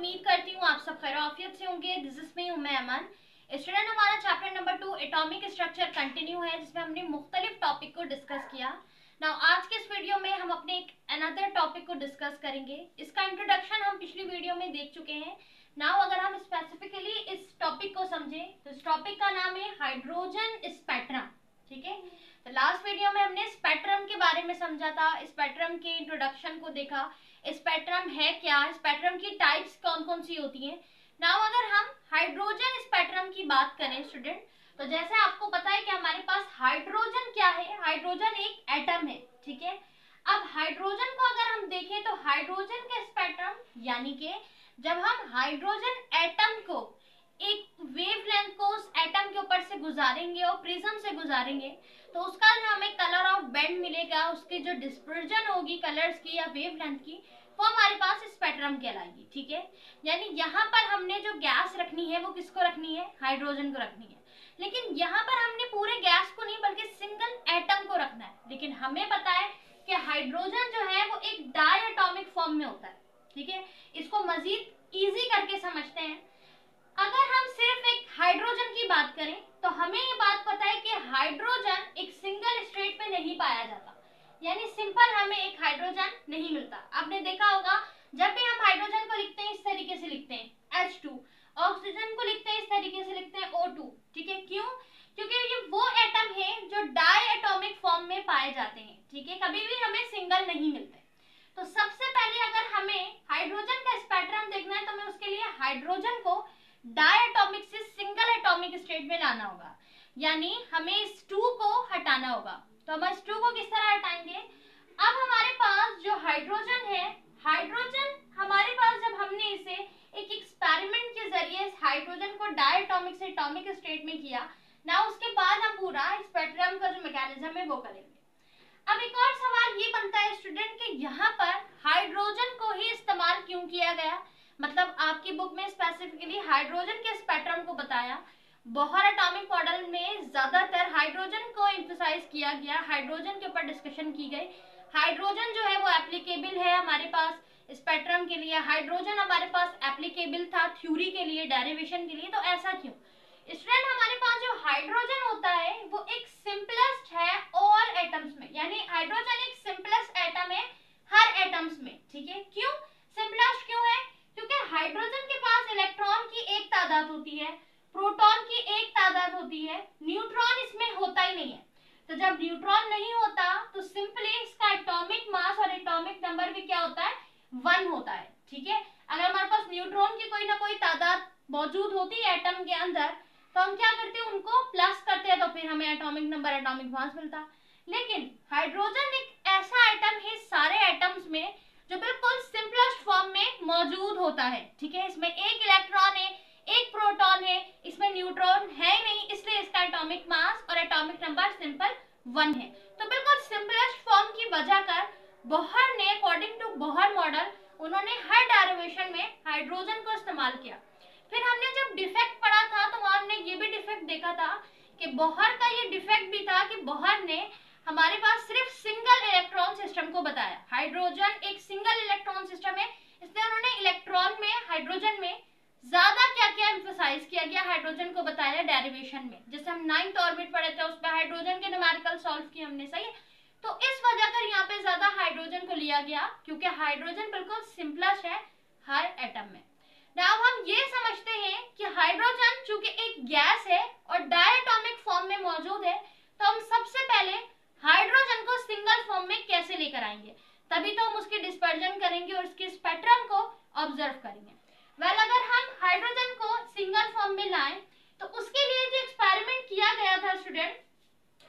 उम्मीद करती हूँ आप सब खैरियत से होंगे। दिस इज मी मैं अमन। स्टूडेंट, हमारा chapter number 2 atomic structure continue है, जिसमें हमने मुख्तलिफ टॉपिक को डिस्कस किया। नाउ आज के इस वीडियो में हम अपने एक अनदर टॉपिक को डिस्कस करेंगे। इसका इंट्रोडक्शन हम पिछली वीडियो में देख चुके हैं। नाउ अगर हम स्पेसिफिकली इस टॉपिक को समझें तो इस टॉपिक का नाम है हाइड्रोजन स्पेक्ट्रम। ठीक है, तो लास्ट वीडियो में हमने स्पेक्ट्रम के बारे में समझा था, स्पेक्ट्रम के इंट्रोडक्शन को देखा, स्पेक्ट्रम है क्या, स्पेक्ट्रम की टाइप्स कौन कौन सी होती हैं। नाउ अगर हम हाइड्रोजन स्पेक्ट्रम की बात करें स्टूडेंट, तो जैसे आपको पता है कि हमारे पास हाइड्रोजन क्या है, हाइड्रोजन एक एटम है। ठीक है, अब हाइड्रोजन को अगर हम देखें तो हाइड्रोजन का स्पेक्ट्रम यानी कि जब हम हाइड्रोजन एटम को एक वेवलेंथ को उस एटम के ऊपर से गुजारेंगे और प्रिज्म से गुजारेंगे तो उसका जो हमें कलर ऑफ बैंड मिलेगा, उसकी जो डिस्पर्जन होगी कलर्स की या वेवलेंथ की, वो हमारे पास स्पेक्ट्रम कहलाएगी। ठीक है, यानी यहाँ पर हमने जो गैस रखनी है वो किसको रखनी है, हाइड्रोजन को रखनी है। लेकिन यहाँ पर हमने पूरे गैस को नहीं बल्कि सिंगल एटम को रखना है। लेकिन हमें पता है कि हाइड्रोजन जो है वो एक डायटॉमिक फॉर्म में होता है। ठीक है, इसको मजीद इजी करके समझते हैं। अगर हम सिर्फ एक हाइड्रोजन की बात करें तो हमें ये बात पता है कि हाइड्रोजन एक सिंगल स्टेट पे नहीं पाया जाता, यानी सिंपल हमें एक हाइड्रोजन नहीं मिलता। आपने देखा होगा जब भी हम हाइड्रोजन को लिखते हैं इस तरीके से लिखते हैं H2, ऑक्सीजन को लिखते हैं इस तरीके से लिखते हैं O2। ठीक है, क्यों? क्योंकि ये वो एटम है जो डायटॉमिक फॉर्म में पाए जाते हैं। ठीक है, कभी भी हमें सिंगल नहीं मिलते। तो सबसे पहले अगर हमें हाइड्रोजन का स्पेक्ट्रम देखना है तो हमें उसके लिए हाइड्रोजन को डायटॉमिक से सिंगल एटॉमिक स्टेट में लाना होगा, यानी हमें इस 2 को हटाना होगा। तो हम इस 2 को किस तरह हटाएंगे? अब हमारे पास जो हाइड्रोजन है, हाइड्रोजन हमारे पास जब हमने इसे एक एक्सपेरिमेंट के जरिए इस हाइड्रोजन को डायटॉमिक से एटॉमिक स्टेट में किया ना, उसके बाद हम पूरा स्पेक्ट्रम का जो मैकेनिज्म है वो करेंगे। अब एक और सवाल ये बनता है स्टूडेंट कि यहाँ पर हाइड्रोजन को ही इस्तेमाल क्यों किया गया? मतलब आपकी बुक में स्पेसिफिकली हाइड्रोजन के स्पेक्ट्रम को बताया, बोहर एटॉमिक मॉडल में ज्यादातर हाइड्रोजन को एम्फसाइज किया गया, हाइड्रोजन के ऊपर डिस्कशन की गई। हाइड्रोजन जो है वो एप्लीकेबल है हमारे पास स्पेक्ट्रम के लिए, हाइड्रोजन हमारे पास एप्लीकेबल था थ्योरी के लिए, डेरिवेशन के लिए। तो ऐसा क्यों? स्टूडेंट, हमारे पास जो हाइड्रोजन होता है वो एक सिंपलेस्ट है ऑल एटम्स में, यानी हाइड्रोजन एक सिंपलेस्ट एटम है हर एटम्स में। ठीक है, क्यों सिंपलेस्ट क्यों है? क्योंकि हाइड्रोजन के पास इलेक्ट्रॉन की एक तादाद होती है, प्रोटॉन की एक तादाद होती है, न्यूट्रॉन इसमें होता ही नहीं है। तो जब न्यूट्रॉन नहीं होता तो सिंपली इसका एटॉमिक मास और एटॉमिक नंबर भी क्या होता है, 1 होता है। ठीक है, अगर हमारे पास न्यूट्रॉन की कोई ना कोई तादाद मौजूद होती है एटम के अंदर तो हम क्या करते हैं, उनको प्लस करते हैं, तो फिर हमें एटॉमिक नंबर एटॉमिक मास मिलता। लेकिन हाइड्रोजन एक ऐसा एटम है सारे एटम्स में जो बिल्कुल सिंपलेस्ट फॉर्म में मौजूद होता है। ठीक है, इसमें एक इलेक्ट्रॉन है, एक प्रोटॉन है, इसमें न्यूट्रॉन है ही नहीं, इसलिए इसका एटॉमिक मास और एटॉमिक नंबर सिंपल 1 है। तो बिल्कुल सिंपलेस्ट फॉर्म की वजह कर बोहर ने अकॉर्डिंग टू बोहर मॉडल उन्होंने हर डेरिवेशन में हाइड्रोजन को इस्तेमाल किया। फिर हमने जब डिफेक्ट पढ़ा था तो हमने ये भी डिफेक्ट देखा था कि बोहर का ये डिफेक्ट भी था कि बोहर ने हमारे पास सिर्फ सिंगल इलेक्ट्रॉन सिस्टम को बताया। हाइड्रोजन एक सिंगल इलेक्ट्रॉन सिस्टम है, इसलिए उन्होंने इलेक्ट्रॉन में हाइड्रोजन में ज्यादा क्या क्या एम्फसाइज किया गया, हाइड्रोजन को बताया डेरिवेशन में। जैसे हम 9th ऑर्बिट पढ़े थे उसमें हाइड्रोजन के न्यूमेरिकल सॉल्व किए हमने, सही है। तो इस वजह कर यहाँ पे ज्यादा हाइड्रोजन को लिया गया क्योंकि हाइड्रोजन बिल्कुल सिंपलेस्ट है हर एटम में। नाउ हम ये समझते हैं कि हाइड्रोजन चूंकि एक गैस है और डायटॉमिक फॉर्म में मौजूद है, तो हम सबसे पहले हाइड्रोजन को सिंगल फॉर्म में कैसे लेकर आएंगे, तभी तो हम उसकी डिस्पर्जन करेंगे और उसके स्पेक्ट्रम को ऑब्जर्व करेंगे। वेल, अगर हम हाइड्रोजन को सिंगल फॉर्म में लाएं तो उसके लिए जो एक्सपेरिमेंट किया गया था स्टूडेंट,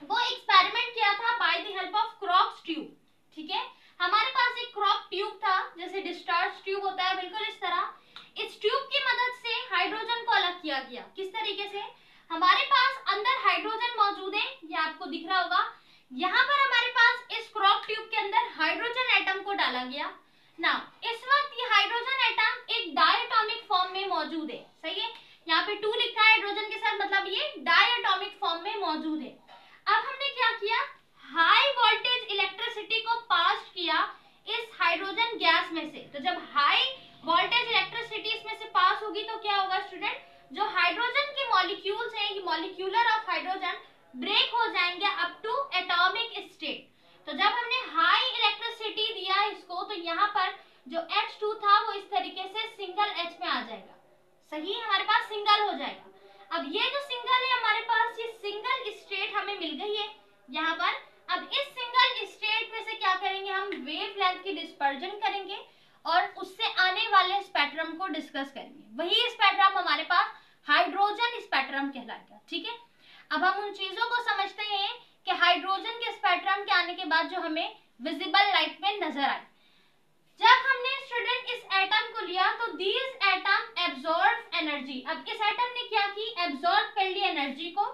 वो एक्सपेरिमेंट किया था by the help of Crocs tube. ठीक है, हमारे पास एक क्रॉक ट्यूब था, जैसे डिस्चार्ज ट्यूब होता है बिल्कुल इस तरह। इस ट्यूब की मदद से हाइड्रोजन को अलग किया गया। किस तरीके से? हमारे पास अंदर हाइड्रोजन मौजूद है, ये आपको दिख रहा होगा। यहाँ पर हमारे पास इस क्रॉक ट्यूब के अंदर हाइड्रोजन एटम को डाला गया ना। इस वक्त ये हाइड्रोजन एटम एक डायटॉमिक फॉर्म में मौजूद है, सही है। यहाँ पे 2 लिखा है हाइड्रोजन के साथ, मतलब ये डायटॉमिक फॉर्म में मौजूद है। अब हमने क्या किया, हाई वोल्टेज इलेक्ट्रिसिटी को पास किया इस हाइड्रोजन गैस में से। तो जब हाई वोल्टेज इलेक्ट्रिसिटी इसमें हाइड्रोजन की मॉलिक्यूल्स हैं, ये मॉलिक्यूलर ऑफ हाइड्रोजन ब्रेक हो जाएंगे अप टू एटॉमिक स्टेट। तो जब हमने हाई इलेक्ट्रिसिटी दिया इसको, तो यहाँ पर जो H2 था वो इस तरीके से सिंगल H में आ जाएगा। सही है, हमारे पास सिंगल हो जाएगा। अब ये जो सिंगल है हमारे पास, ये सिंगल स्टेट हमें मिल गई है यहाँ पर। अब इस सिंगल स्टेट में से क्या करेंगे, हम वेवलेंथ की डिस्पर्जन करेंगे और उससे आने वाले स्पेक्ट्रम को डिस्कस करेंगे। वही स्पेक्ट्रम हमारे पास हाइड्रोजन स्पेक्ट्रम कहलाएगा। ठीक है, अब हम उन चीजों को समझते हैं कि हाइड्रोजन के स्पेक्ट्रम के आने के बाद जो हमें विजिबल लाइट में नजर आए। जब हमने स्टूडेंट इस एटम को लिया तो दीज एटम एब्जॉर्ब एनर्जी। अब इस एटम ने क्या की, एब्जॉर्ब कर ली एनर्जी को,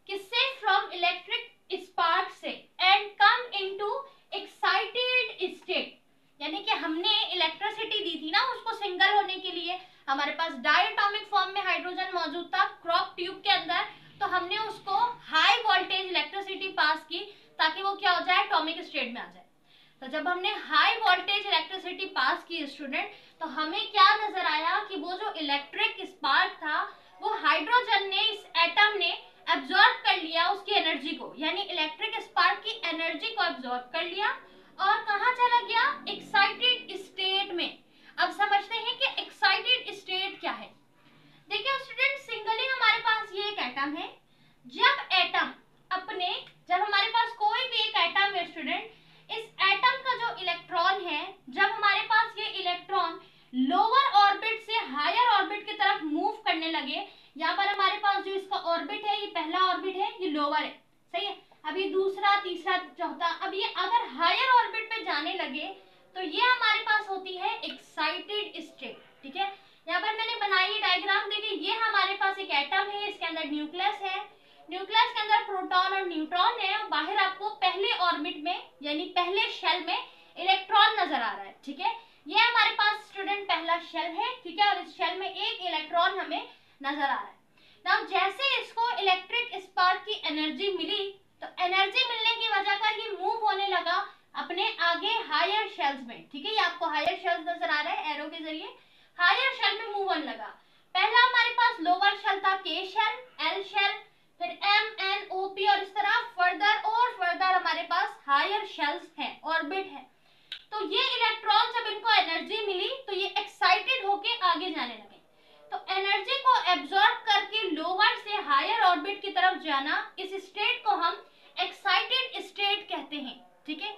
किससे, फ्रॉम इलेक्ट्रिक स्पार्क से, and come into excited state. यानी कि हमने इलेक्ट्रिसिटी दी थी ना उसको सिंगल होने के लिए, हमारे पास डायटोमिक फॉर्म में हाइड्रोजन मौजूद था क्रॉप ट्यूब के अंदर, तो हमने उसको हाई वोल्टेज इलेक्ट्रिसिटी पास की ताकि वो क्या हो जाए, एटॉमिक स्टेट में आ जाए। तो जब हमने हाई वोल्टेज इलेक्ट्रिसिटी पास की स्टूडेंट, तो हमें क्या नजर आया कि वो जो इलेक्ट्रिक स्पार्क था वो हाइड्रोजन ने, इस एटम ने एब्जॉर्ब कर लिया उसकी एनर्जी को, यानी इलेक्ट्रिक स्पार्क की एनर्जी को एब्जॉर्ब कर लिया और कहाँ चला गया, एक्साइटेड स्टेट में। अब समझते हैं कि एक्साइटेड स्टेट क्या है। देखिए स्टूडेंट, सिंगली हमारे पास ये एक एटम है। जब हमारे पास कोई भी एक एटम है स्टूडेंट, इस एटम का जो इलेक्ट्रॉन है, जब हमारे पास ये इलेक्ट्रॉन लोअर ऑर्बिट से हायर ऑर्बिट की तरफ मूव करने लगे, यहाँ पर हमारे पास जो इसका ऑर्बिट है, ये पहला ऑर्बिट है, ये लोअर है, सही है। अब ये दूसरा, तीसरा, चौथा, अब ये अगर हायर ऑर्बिट पे जाने लगे तो ये हमारे पास होती है एक्साइटेड स्टेट। ठीक है, यहाँ पर मैंने बनाई है डायग्राम, देखिए ये हमारे पास एक एटम है, इसके अंदर न्यूक्लियस है, न्यूक्लियस के अंदर प्रोटॉन और न्यूट्रॉन है, और बाहर आपको पहले ऑर्बिट में यानी पहले शेल में इलेक्ट्रॉन नजर आ रहा है। ठीक है, ये हमारे पास स्टूडेंट पहला शेल है। ठीक है, और इस शेल में एक इलेक्ट्रॉन हमें नजर आ रहा है। नाउ जैसे इसको इलेक्ट्रिक स्पार्क की एनर्जी मिली, तो एनर्जी मिलने की वजह कर ये मूव होने लगा अपने आगे हायर शेल्स में। ठीक है, ये आपको हायर शेल्स नजर आ रहा है एरो के जरिए, हायर शेल में मूव होने लगा। पहला हमारे पास लोअर शेल था, के शेल, एल शेल, फिर एम, एन, ओ, पी, और इस तरह फर्दर और फर्दर हमारे पास हायर शेल्स हैं, ऑर्बिट है। तो ये इलेक्ट्रॉन जब इनको एनर्जी मिली तो ये एक्साइटेड होके आगे जाने लगे। तो एनर्जी को एब्जॉर्ब करके लोअर से हायर ऑर्बिट की तरफ जाना, इस स्टेट को हम एक्साइटेड स्टेट कहते हैं। ठीक है,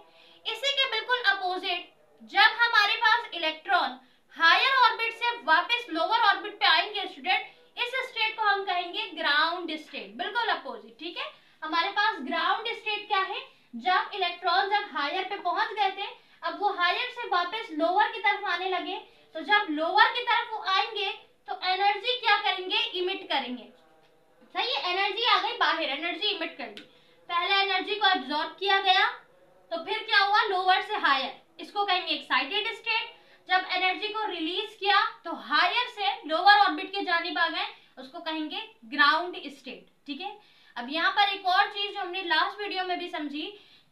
इसी के बिल्कुल अपोजिट, जब हमारे पास इलेक्ट्रॉन हायर ऑर्बिट से वापस लोअर ऑर्बिट पे आएंगे स्टूडेंट, इस स्टेट को हम कहेंगे ग्राउंड स्टेट, बिल्कुल अपोजिट। ठीक है, हमारे पास ग्राउंड स्टेट क्या है, जब इलेक्ट्रॉन जब हायर पे पहुंच गए थे, अब वो हायर से वापस लोअर की तरफ आने लगे, तो जब लोअर की तरफ वो आएंगे तो एनर्जी क्या करेंगे, इमिट करेंगे। सही है, एनर्जी आ गई बाहर, एनर्जी इमिट कर दी। पहले एनर्जी को एब्जॉर्ब किया गया, तो फिर क्या हुआ, लोअर से हायर, इसको कहेंगे एक्साइटेड स्टेट। जब एनर्जी को रिलीज किया तो हायर से लोअर ऑर्बिट के जानिब आ गए, उसको कहेंगे ग्राउंड स्टेट। ठीक है, अब यहाँ पर एक और चीज जो हमने लास्ट वीडियो में भी समझी,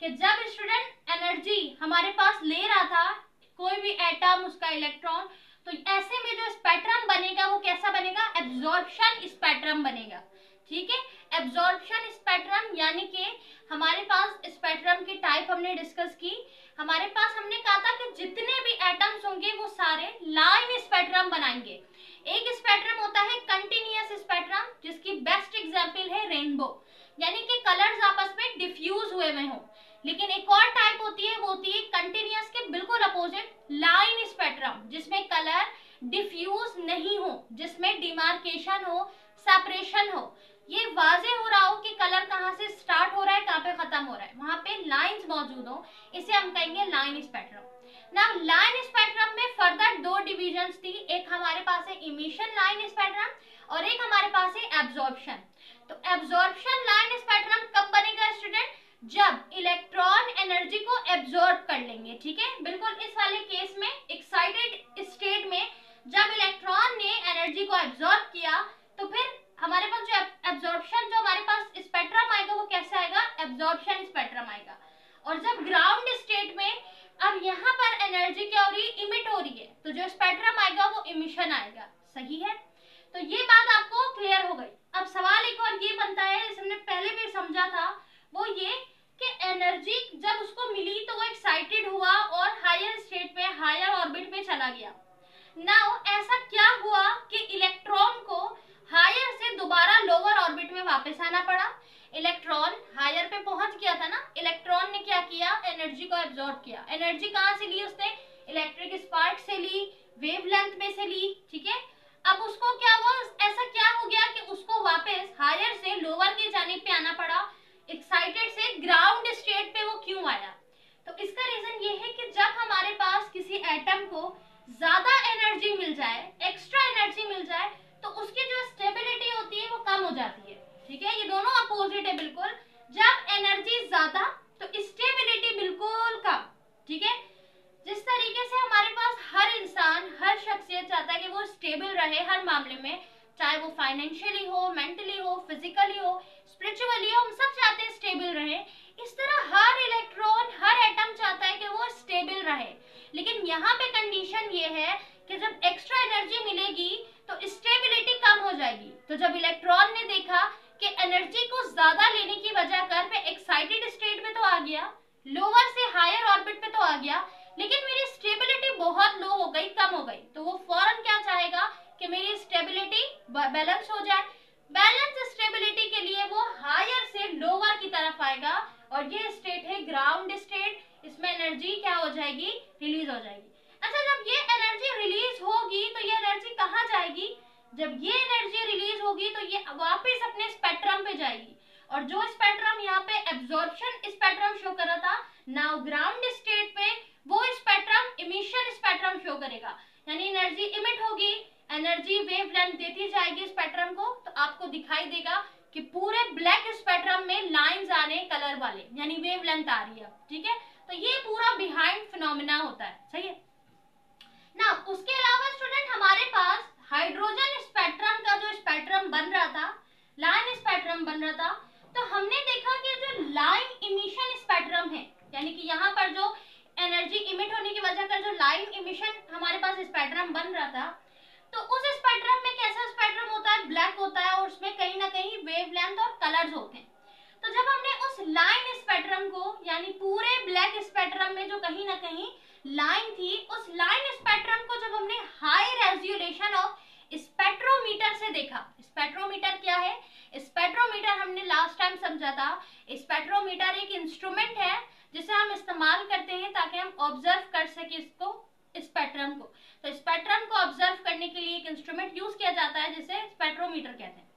कि जब स्टूडेंट एनर्जी हमारे पास ले रहा था कोई भी एटम, उसका इलेक्ट्रॉन, तो ऐसे में जो स्पेक्ट्रम बनेगा वो कैसा बनेगा, एब्जॉर्प्शन स्पेक्ट्रम बनेगा। ठीक है, एब्जॉर्प्शन स्पेक्ट्रम, यानी कि हमारे पास स्पेक्ट्रम की टाइप हमने डिस्कस की। हमारे पास हमने कहा था कि जितने भी एटम्स होंगे वो सारे लाइन स्पेक्ट्रम बनाएंगे। एक स्पेक्ट्रम होता है कंटिन्यूअस स्पेक्ट्रम, जिसकी बेस्ट एग्जांपल है रेनबो, यानी कि कलर्स आपस में डिफ्यूज हुए हुए हों। लेकिन एक और टाइप होती है, वो होती है कंटिन्यूअस के बिल्कुल अपोजिट, लाइन स्पेक्ट्रम, जिसमें कलर डिफ्यूज नहीं हो, जिसमें डिमार्केशन हो, सेपरेशन हो, ये वाजे हो रहा हो कि कलर कहाँ से स्टार्ट हो रहा है, कहाँ पे खत्म हो रहा है, वहां पे लाइंस मौजूद हो, इसे हम कहेंगे line spectrum. Now line spectrum में फर्दर दो डिविजन्स थी, एक हमारे पास है इमिशन लाइन स्पेक्ट्रम और एक हमारे पास है एब्जॉर्प्शन। तो एब्जॉर्प्शन लाइन स्पेक्ट्रम कब बनेगा स्टूडेंट, जब इलेक्ट्रॉन एनर्जी को एब्जॉर्ब कर लेंगे। ठीक है, बिल्कुल इस वाले केस में एक्साइटेड स्टेट में जब इलेक्ट्रॉन ने एनर्जी को एब्जॉर्ब किया, तो फिर हमारे पास जो एब्जॉर्प्शन, जो हमारे पास स्पेक्ट्रम आएगा वो कैसे आएगा, एब्जॉर्प्शन स्पेक्ट्रम आएगा। और जब ग्राउंड स्टेट में अब यहाँ पर एनर्जी क्या हो रही है, इमिट हो रही है, तो जो स्पेक्ट्रम आएगा वो इमिशन आएगा। सही है, तो ये बात आपको क्लियर हो गई। अब सवाल एक और ये बनता है, जैसे हमने पहले भी समझा था, वो ये कि एनर्जी जब उसको मिली तो वो एक्साइटेड हुआ और हायर स्टेट पे, हायर ऑर्बिट में चला गया। नाउ ऐसा क्या हुआ कि इलेक्ट्रॉन को हायर से दोबारा लोअर ऑर्बिट में वापस आना पड़ा। इलेक्ट्रॉन हायर पे पहुंच गया था ना, इलेक्ट्रॉन ने क्या किया, एनर्जी को एब्जॉर्ब किया। एनर्जी कहां से ली उसने, इलेक्ट्रिक स्पार्क से ली, वेवलेंथ में से ली, ठीक है। अब उसको क्या हुआ, ऐसा क्या हो गया कि उसको वापस हायर से लोअर की जानिब पे आना पड़ा, एक्साइटेड से ग्राउंड स्टेट पे वो क्यों आया। तो इसका रीजन ये है कि जब हमारे पास किसी एटम को ज्यादा एनर्जी मिल जाए, एक्स्ट्रा एनर्जी मिल जाए, तो उसकी जो स्टेबिलिटी होती है वो कम हो जाती है, ठीक है। ये दोनों अपोजिट है बिल्कुल। जब एनर्जी ज्यादा तो स्टेबिलिटी बिल्कुल कम, ठीक है। जिस तरीके से हमारे पास हर इंसान, हर शख्सियत चाहता है कि वो स्टेबल रहे हर मामले में, चाहे वो फाइनेंशियली हो, मेंटली हो, फिजिकली हो, स्पिरिचुअली हो, हम सब चाहते हैं स्टेबल रहे। इस तरह हर इलेक्ट्रॉन, हर एटम चाहता है कि वो स्टेबल रहे। लेकिन यहाँ पे कंडीशन ये है कि जब एक्स्ट्रा एनर्जी मिलेगी तो स्टेबिलिटी कम हो जाएगी। तो जब इलेक्ट्रॉन ने देखा कि एनर्जी को ज्यादा लेने की वजह कर मैं एक्साइटेड स्टेट में तो आ गया, लोअर से हायर ऑर्बिट पे तो आ गया, लेकिन मेरी स्टेबिलिटी बहुत लो हो गई, कम हो गई, तो वो फौरन क्या चाहेगा कि मेरी स्टेबिलिटी बैलेंस हो जाए। बैलेंस स्टेबिलिटी के लिए वो हायर से लोअर की तरफ आएगा, और ये स्टेट है ग्राउंड स्टेट। इसमें एनर्जी क्या हो जाएगी, रिलीज हो जाएगी। अच्छा, जब ये एनर्जी रिलीज होगी तो ये एनर्जी कहाँ जाएगी, जब ये एनर्जी रिलीज होगी तो ये वापस अपने स्पेक्ट्रम पे जाएगी, और जो स्पेक्ट्रम यहाँ पे एब्जॉर्प्शन स्पेक्ट्रम शो कर रहा था, नाउ ग्राउंड स्टेट पे वो स्पेक्ट्रम इमिशन स्पेक्ट्रम शो करेगा। यानी एनर्जी इमिट होगी, एनर्जी वेवलेंथ देती जाएगी स्पेक्ट्रम को, तो आपको दिखाई देगा कि पूरे ब्लैक स्पेक्ट्रम में लाइंस आ रहे हैं कलर वाले, यानी वेवलेंथ आ रही है, ठीक है। तो ये पूरा बिहाइंड फिनोमेना होता है, सही है ना। उसके अलावा स्टूडेंट हमारे पास हाइड्रोजन स्पेक्ट्रम का जो स्पेक्ट्रम बन रहा था, लाइन स्पेक्ट्रम बन रहा था, तो हमने देखा कि जो लाइन इमिशन स्पेक्ट्रम है, यानी कि यहाँ पर जो एनर्जी इमिट होने की वजह कर जो लाइन इमिशन हमारे पास स्पेक्ट्रम बन रहा था, तो उस स्पेक्ट्रम में कैसा स्पेक्ट्रम होता है, ब्लैक होता है, और उसमें कहीं ना कहीं वेवलेंथ और कलर्स होते हैं। तो जब हमने उस लाइन स्पेक्ट्रम को, यानी पूरे ब्लैक स्पेक्ट्रम में जो कहीं ना कहीं लाइन थी, उस लाइन स्पेक्ट्रम को जब हमने हाई रेजोल्यूशन ऑफ स्पेक्ट्रोमीटर से देखा। स्पेक्ट्रोमीटर क्या है, स्पेक्ट्रोमीटर हमने लास्ट टाइम समझा था, स्पेक्ट्रोमीटर एक इंस्ट्रूमेंट है जिसे हम इस्तेमाल करते हैं ताकि हम ऑब्जर्व कर सके इसको, स्पेक्ट्रम को। तो स्पेक्ट्रम को ऑब्जर्व करने के लिए एक इंस्ट्रूमेंट यूज किया जाता है जिसे स्पेक्ट्रोमीटर कहते हैं।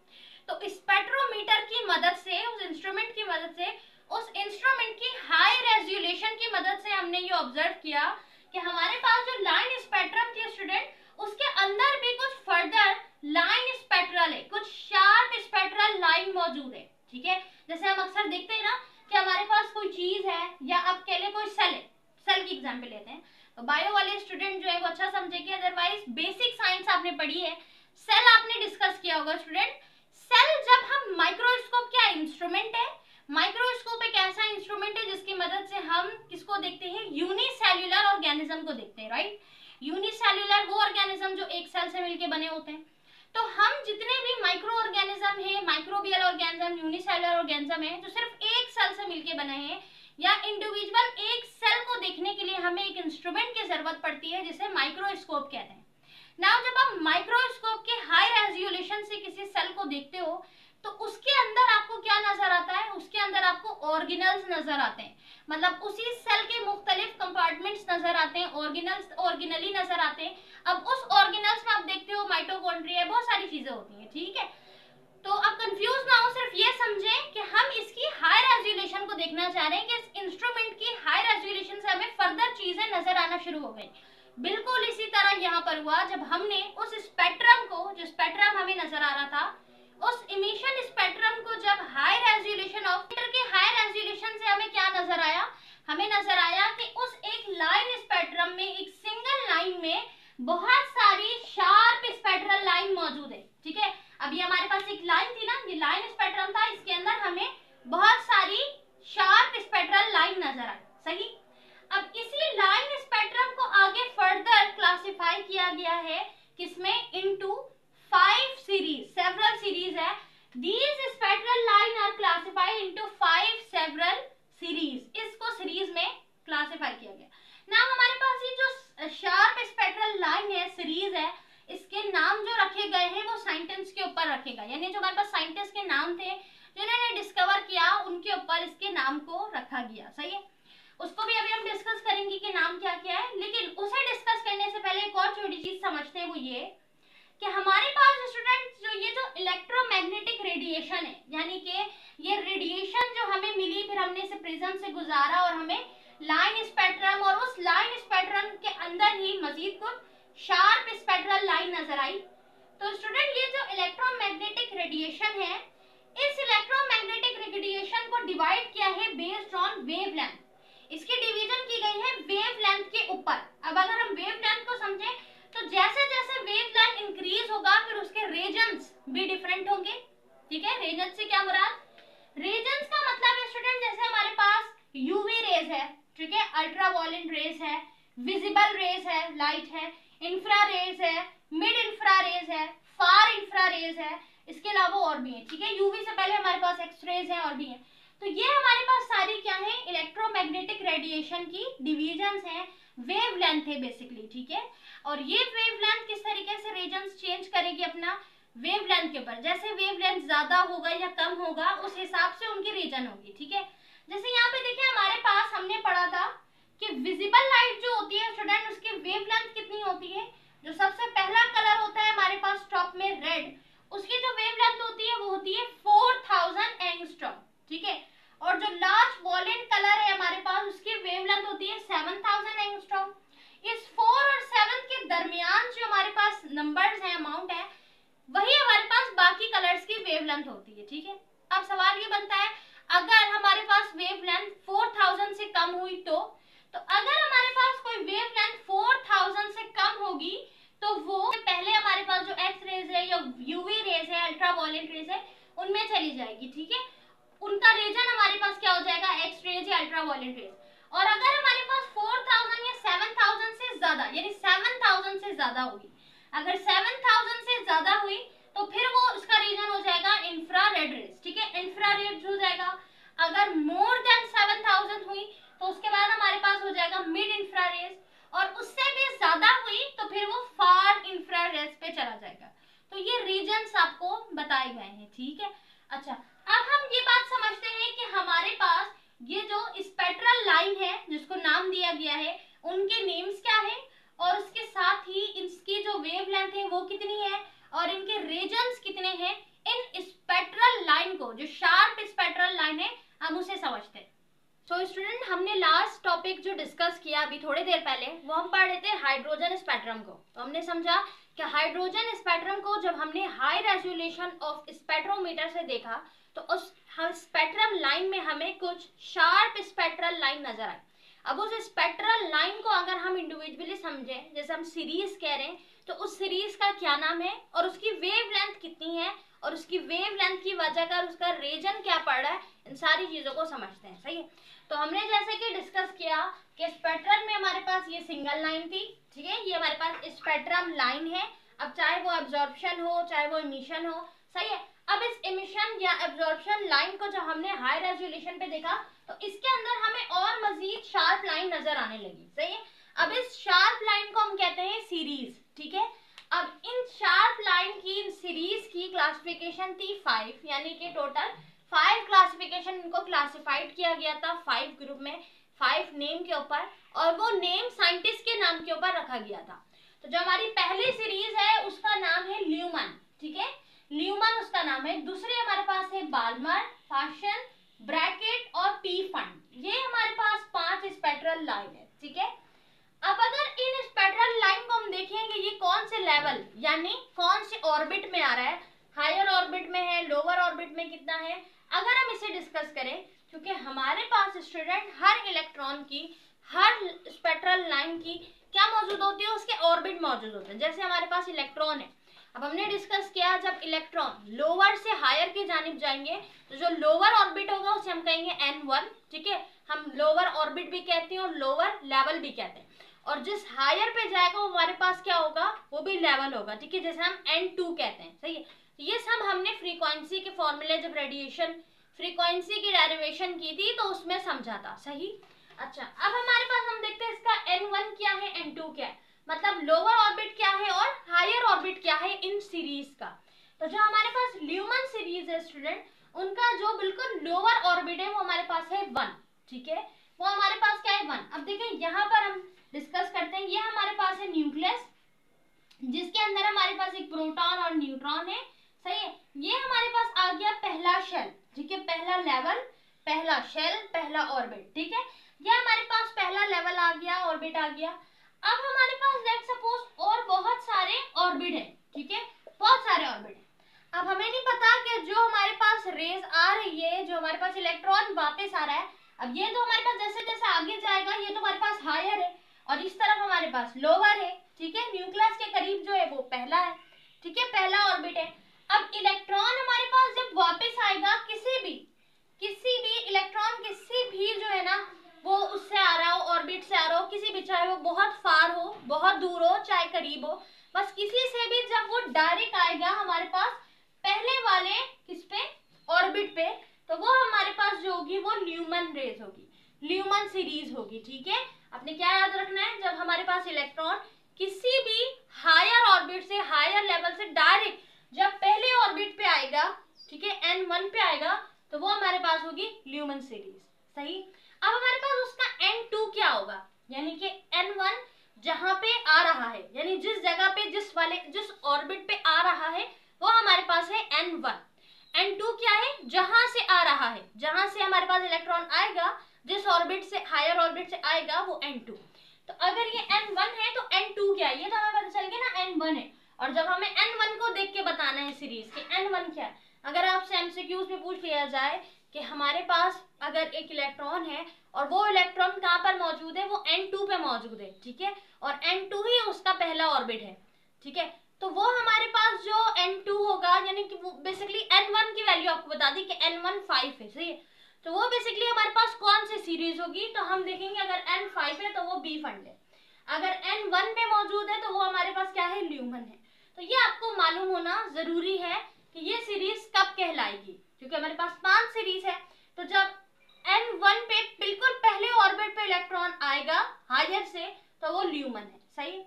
तो स्पेक्ट्रोमीटर की मदद से, उस इंस्ट्रूमेंट की मदद से, उस इंस्ट्रूमेंट की हाई रेजोल्यूशन की मदद से हमने ये ऑब्जर्व किया कि हमारे पास जो लाइन स्पेक्ट्रम थी स्टूडेंट, उसके अंदर भी कुछ फर्दर लाइन स्पेक्ट्रल है, कुछ शार्प स्पेक्ट्रल लाइन मौजूद है, ठीक है। जैसे हम अक्सर देखते हैं ना कि हमारे पास कोई चीज है, या आप कह ले कोई सेल है, सेल की एग्जांपल लेते हैं, तो बायो वाले स्टूडेंट जो है वो अच्छा समझेंगे, अदरवाइज बेसिक साइंस आपने पढ़ी है, सेल आपने डिस्कस किया होगा स्टूडेंट। सेल, जब हम माइक्रोस्कोप क्या इंस्ट्रूमेंट है, माइक्रोस्कोप एक ऐसा इंस्ट्रूमेंट है जिसकी मदद से हम किसको देखते हैं, यूनिसेल्युलर ऑर्गेनिज्म को देखते हैं, राइट। यूनिसेल्युलर वो ऑर्गेनिज्म जो एक सेल से मिलकर बने होते हैं। तो हम जितने भी माइक्रो ऑर्गेनिज्म है, माइक्रोबियल ऑर्गेनिज्म, यूनिसेल्युलर ऑर्गेनिज्म है जो सिर्फ एक सेल से मिलकर बने हैं, या इंडिविजुअल एक सेल को देखने के लिए हमें एक इंस्ट्रूमेंट की जरूरत पड़ती है जिसे माइक्रोस्कोप कहते हैं। नाउ जब आप माइक्रोस्कोप के हाई रेजोल्यूशन से किसी सेल को देखते हो तो उसके अंदर आपको क्या नजर आता है, उसके अंदर आपको ऑर्गेनल्स नजर आते हैं, मतलब उसी सेल के मुख्तलिफ कंपार्टमेंट्स नजर आते हैं, ऑर्गेनल्स ऑर्गेनली नजर आते हैं। अब उस ऑर्गेनल्स में आप देखते हो माइटोकॉन्ड्रिया, बहुत सारी चीजें होती हैं, ठीक है। तो आप कंफ्यूज ना हो, सिर्फ ये समझें कि हम इसकी हाई रेजोल्यूशन को देखना चाह रहे हैं कि इस इंस्ट्रूमेंट की हाई रेजोल्यूशन से हमें फर्दर चीजें नजर आना शुरू हो गई। बिल्कुल इसी तरह यहाँ पर हुआ जब हमने उस स्पेक्ट्रम को, जो स्पेक्ट्रम हमें नजर आ रहा था, उस इमिशन स्पेक्ट्रम को जब हाई रेजोल्यूशन ऑफ के हाई रेजोल्यूशन से हमें क्या नजर आया, हमें नजर आया कि उस एक लाइन स्पेक्ट्रम में, एक सिंगल लाइन में बहुत सारी शार्प स्पेक्ट्रल लाइन मौजूद है, ठीक है। अभी हमारे पास एक लाइन थी ना, ये लाइन स्पेक्ट्रम था, इसके अंदर हमें बहुत सारी शार्प स्पेक्ट्रल लाइन नजर आई, सही। अब इसी लाइन स्पेक्ट्रम को आगे फर्दर क्लासिफाई किया गया है किसमें, इनटू 5 सीरीज है, these spectral line are classified into 5 several series। इसको सीरीज में क्लासिफाई किया गया ना। हमारे पास ये जो शार्प स्पेक्ट्रल लाइन है, सीरीज है, इसके नाम जो रखे गए हैं वो साइंटिस्ट के ऊपर रखे गए, यानी जो हमारे पास साइंटिस्ट के नाम थे जिन्होंने डिस्कवर किया उनके ऊपर इसके नाम को रखा गया। सही है, उसको भी अभी हम डिस्कस करेंगे कि नाम क्या क्या है, लेकिन उसे डिस्कस करने से पहले एक और छोटी चीज समझते हैं, वो ये कि हमारे पास स्टूडेंट्स जो ये जो इलेक्ट्रोमैग्नेटिक रेडिएशन है, यानी कि ये रेडिएशन जो हमें मिली, फिर हमने इसे प्रिज्म से गुजारा और हमें लाइन स्पेक्ट्रम, और उस लाइन स्पेक्ट्रम के अंदर ही मजीद कुछ शार्प स्पेक्ट्रल लाइन नजर आई। तो स्टूडेंट ये जो इलेक्ट्रोमैग्नेटिक रेडिएशन है, इस इलेक्ट्रोमैग्नेटिक रेडिएशन को डिवाइड किया है बेस्ड ऑन वेवलेंथ। इसकी डिवीजन की गई है वेवलेंथ के ऊपर। अब अगर हम वेवलेंथ को समझें तो जैसे जैसे वेवलेंथ इंक्रीज होगा फिर उसके रीजन्स भी डिफरेंट होंगे। ठीक है, रीजन से क्या मुराद, रीजन्स का मतलब है स्टूडेंट जैसे हमारे पास यूवी रेज है, ठीक है, अल्ट्रावायलेट रेज है, विजिबल रेज है, लाइट है, इंफ्रारेज है, मिड इंफ्रारेज है, फार इंफ्रारेज है, इसके अलावा और भी है। ठीक है, यूवी से पहले हमारे पास एक्सरेज है और भी है। तो ये हमारे पास सारी क्या है, इलेक्ट्रोमैग्नेटिक रेडिएशन की डिवीजन्स हैं, वेवलेंथ है बेसिकली। ठीक है, और ये वेवलेंथ किस तरीके से रीजन्स चेंज करेगी अपना वेवलेंथ के ऊपर, जैसे वेवलेंथ ज्यादा होगा या कम होगा उस हिसाब से उनकी रीजन होगी। ठीक है, जैसे यहाँ पे देखिए हमारे पास हमने पढ़ा था कि विजिबल लाइट जो होती है स्टूडेंट उसकी वेवलेंथ कितनी होती है, जो सबसे पहला कलर होता है हमारे पास टॉप में रेड, उसकी जो वेवलेंथ होती है वो होती है 4000 एंगस्ट्रॉम। ठीक है, और जो लार्ज वॉलेंट कलर है हमारे पास उसकी वेवलेंथ होती है 7000 एंगस्ट्रॉम। इस 4 और 7 के दरमियान जो हमारे पास नंबर्स हैं, अमाउंट है, वही हमारे पास बाकी कलर्स की वेवलेंथ होती है। ठीक है, अब सवाल ये बनता है अगर हमारे पास वेवलेंथ 4000 से कम हुई तो अगर हमारे पास कोई वेवलेंथ 4000 से कम होगी तो वो पहले हमारे पास जो एक्स रेज है या यूवी रेज है, अल्ट्रावायलेट रेज है, उनमें चली जाएगी। ठीक है, उनका रीजन हमारे पास क्या हो जाएगा, एक्स रेज या अल्ट्रावायलेट रेज। और अगर हमारे पास 4000 या 7000 से ज्यादा, यानी 7000 से ज्यादा होगी, अगर 7000 से ज्यादा हुई तो फिर वो उसका रीजन हो जाएगा इंफ्रारेड रेज। ठीक है, इंफ्रारेड हो जाएगा। अगर मोर देन 7000 हुई तो उसके बाद हमारे पास हो जाएगा मिड इंफ्रारेज, और उससे भी ज्यादा हुई तो फिर वो फार इंफ्रारेज पे चला जाएगा। तो ये रीजन्स आपको बताए गए हैं। ठीक है, अच्छा अब हम ये बात समझते हैं कि हमारे पास ये जो स्पेक्ट्रल लाइन है जिसको नाम दिया गया है उनके नेम्स क्या है, और उसके साथ ही इसकी जो वेवलेंथ है वो कितनी है और इनके रीजन्स कितने हैं। इन स्पेक्ट्रल लाइन को, जो शार्प स्पेक्ट्रल लाइन है, हम उसे समझते हैं। तो स्टूडेंट हमने लास्ट टॉपिक जो डिस्कस किया अभी थोड़ी देर पहले, वो हम पढ़ रहे थे हाइड्रोजन स्पेक्ट्रम को। तो हमने समझा कि हाइड्रोजन स्पेक्ट्रम को जब हमने हाई रेजोल्यूशन ऑफ स्पेक्ट्रोमीटर से देखा तो उस स्पेक्ट्रम लाइन में हमें कुछ शार्प स्पेक्ट्रल लाइन नजर आई। अब उस स्पेक्ट्रल लाइन को अगर हम इंडिविजुअली समझें, जैसे हम सीरीज कह रहे हैं, तो उस सीरीज का क्या नाम है और उसकी वेवलेंथ कितनी है और उसकी वेवलेंथ की वजह का उसका रीजन क्या पड़ रहा है, इन सारी चीजों को समझते हैं। सही है, तो हमने जैसे कि डिस्कस किया कि स्पेक्ट्रम में हमारे पास ये सिंगल लाइन थी। ठीक है, ये हमारे पास स्पेक्ट्रम लाइन है। अब चाहे वो एब्जॉर्प्शन हो चाहे वो इमिशन हो, सही है। अब इस इमिशन या एब्जॉर्प्शन लाइन को जब हमने हाई रेजोल्यूशन पे देखा तो इसके अंदर हमें और मजीद शार्प लाइन नजर आने लगी। सही है, अब इस शार्प लाइन को हम कहते हैं सीरीज। ठीक है, अब इन शार्प लाइन की सीरीज की क्लासिफिकेशन थी 5, यानी कि टोटल 5 क्लासिफिकेशन इनको क्लासिफाइड किया गया था 5 ग्रुप में, 5 नेम के ऊपर, और वो नेम साइंटिस्ट के नाम के ऊपर रखा गया था। तो जो हमारी पहली सीरीज है उसका नाम है ल्यूमन। ठीक है, ल्यूमन उसका नाम है। दूसरी हमारे पास है बाल्मर, फाशन, ब्रैकेट और पी फंड। ये हमारे पास 5 स्पेक्ट्रल लाइन है। ठीक है, अब अगर इन स्पेक्ट्रल लाइन को हम देखेंगे ये कौन से लेवल यानी कौन से ऑर्बिट में आ रहा है, हायर ऑर्बिट में है, लोअर ऑर्बिट में कितना है, अगर हम इसे डिस्कस करें, क्योंकि हमारे पास स्टूडेंट हर इलेक्ट्रॉन की, हर स्पेक्ट्रल लाइन की क्या मौजूद होती है, उसके ऑर्बिट मौजूद होते हैं। जैसे हमारे पास इलेक्ट्रॉन है, अब हमने डिस्कस किया जब इलेक्ट्रॉन लोअर से हायर की जानिब जाएंगे तो जो लोअर ऑर्बिट होगा उसे हम कहेंगे n1। ठीक है, हम लोअर ऑर्बिट भी कहते हैं और लोअर लेवल भी कहते हैं, और जिस हायर पे जाएगा वो हमारे पास क्या होगा, वो भी लेवल होगा। ठीक है, जैसे हम n2 कहते हैं। सही है, ये सब हमने फ्रीक्वेंसी के फॉर्मूले, जब रेडिएशन फ्रीक्वेंसी की डेरिवेशन की थी तो उसमें समझा था, सही। अच्छा, अब हमारे पास हम देखते हैं इसका n1 क्या है, n2 क्या है, मतलब लोअर ऑर्बिट क्या है और हायर ऑर्बिट क्या है इन सीरीज का। तो जो हमारे पास ल्यूमन सीरीज है स्टूडेंट, उनका जो बिल्कुल लोअर ऑर्बिट है वो हमारे पास है 1, ठीक है, वो हमारे पास क्या है 1। अब देखिए यहाँ पर हम डिस्कस करते हैं, ये हमारे पास है न्यूक्लियस, जिसके अंदर हमारे पास एक प्रोटॉन और न्यूट्रॉन है, सही है। ये हमारे पास आ गया पहला शेल, ठीक है, पहला लेवल, पहला शेल, पहला ऑर्बिट, ठीक है, ये हमारे पास पहला लेवल आ गया, ऑर्बिट आ गया। अब हमारे पास लेट्स सपोज और बहुत सारे ऑर्बिट है, ठीक है, बहुत सारे ऑर्बिट है। अब हमें नहीं पता कि जो हमारे पास रेज आ रही है, जो हमारे पास इलेक्ट्रॉन वापस आ रहा है, अब ये तो हमारे पास जैसे जैसे आगे जाएगा ये तो हमारे पास हायर है और इस तरफ हमारे पास लोअर है, ठीक है, न्यूक्लियस के करीब जो है वो पहला है, ठीक है, पहला ऑर्बिट है। अब इलेक्ट्रॉन हमारे पास जब वापस आएगा, किसी भी इलेक्ट्रॉन किसी भी जो है ना वो उससे आ रहा हो, ऑर्बिट से आ रहा हो, किसी भी, चाहे वो बहुत फार हो, बहुत दूर हो, चाहे करीब हो, बस किसी से भी जब वो डायरेक्ट आएगा हमारे पास पहले वाले किस पे, ऑर्बिट पे, तो वो हमारे पास जो होगी वो ल्यूमन रेज होगी, ल्यूमन सीरीज होगी, ठीक है। आपने क्या याद रखना है, जब हमारे पास इलेक्ट्रॉन किसी भी हायर ऑर्बिट से, हायर लेवल से डायरेक्ट जब पहले ऑर्बिट पे आएगा, ठीक है, n1 पे आएगा, तो वो हमारे पास होगी ल्यूमन सीरीज, सही। अब हमारे पास उसका n2 क्या होगा, यानी कि n1 जहां पे आ रहा है, यानी जिस जगह पे जिस ऑर्बिट पे आ रहा है वो हमारे पास है n1। n2 क्या है, जहां से आ रहा है, जहां से हमारे पास इलेक्ट्रॉन आएगा, जिस ऑर्बिट से, हायर ऑर्बिट से आएगा वो n2। तो अगर ये n1 है तो n2 क्या है, ये तो हमें पता चल गया ना n1 है। और जब हमें n1 को देख के बताना है सीरीज के n1 क्या है, अगर आपसे एमसीक्यूज में पूछ लिया जाए कि हमारे पास अगर एक इलेक्ट्रॉन है और वो इलेक्ट्रॉन कहाँ पर मौजूद है, वो n2 पे मौजूद है, ठीक है, और n2 ही उसका पहला ऑर्बिट है, ठीक है, तो वो हमारे पास जो n2 होगा, यानी कि वो बेसिकली n1 की वैल्यू आपको बता दी कि n1 5 है, सही है, तो वो बेसिकली हमारे पास कौन सी सीरीज होगी, तो हम देखेंगे अगर n5 है तो वो बी फंड है, अगर n1 पे मौजूद है तो वो हमारे पास क्या है, ल्यूमन है। तो ये आपको मालूम होना जरूरी है कि ये सीरीज कब कहलाएगी, क्योंकि हमारे पास 5 सीरीज है, तो जब n1 पे बिल्कुल पहले ऑर्बिट पे इलेक्ट्रॉन आएगा हायर से तो वो ल्यूमन है, सही।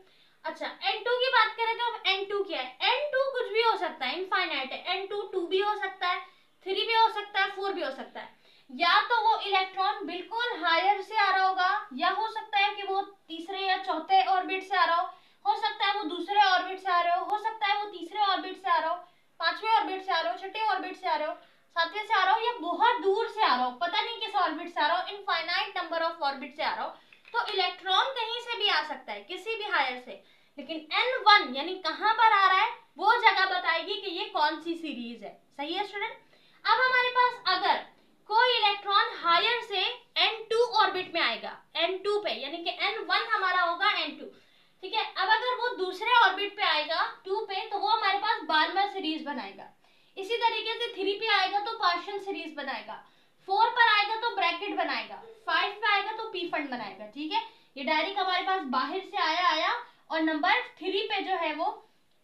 अच्छा, n2 की बात करें तो n2 क्या है, n2 कुछ भी हो सकता है, इनफाइनाइट है, n2 2 भी हो सकता है, 3 भी हो सकता है, 4 भी हो सकता है, या तो वो इलेक्ट्रॉन बिल्कुल हायर से आ रहा होगा, या हो सकता है कि वो तीसरे या चौथे ऑर्बिट से आ रहा हो सकता है वो दूसरे ऑर्बिट से आ रहे हो सकता है वो तीसरे ऑर्बिट से आ रहा हो, पांचवें ऑर्बिट से आ रहे हो, छठे ऑर्बिट से आ रहे हो, सातवें से आ रहा हो, या बहुत दूर से आ रहा हो, पता नहीं किस ऑर्बिट से आ रहा हो, इनफाइनाइट नंबर ऑफ ऑर्बिट से आ रहा हो, तो इलेक्ट्रॉन कहीं से भी आ सकता है, किसी भी हायर से, लेकिन n1 यानी कहां पर आ रहा है वो जगह बताएगी कि ये कौन सी सीरीज है, सही है स्टूडेंट। अब हमारे पास अगर कोई इलेक्ट्रॉन हायर से n2 ऑर्बिट में आएगा, n2 पे, यानी कि n1 हमारा होगा n2, ठीक है, अब अगर वो दूसरे ऑर्बिट पे आएगा 2 पे, तो वो हमारे पास बारहवां सीरीज बनाएगा। इसी तरीके से 3 पे आएगा तो पार्शियल सीरीज बनाएगा, 4 पर आएगा तो ब्रैकेट बनाएगा, 5 पे आएगा तो पी फंड बनाएगा, ठीक है, ये डायरेक्ट हमारे पास बाहर से आया और नंबर 3 पे जो है वो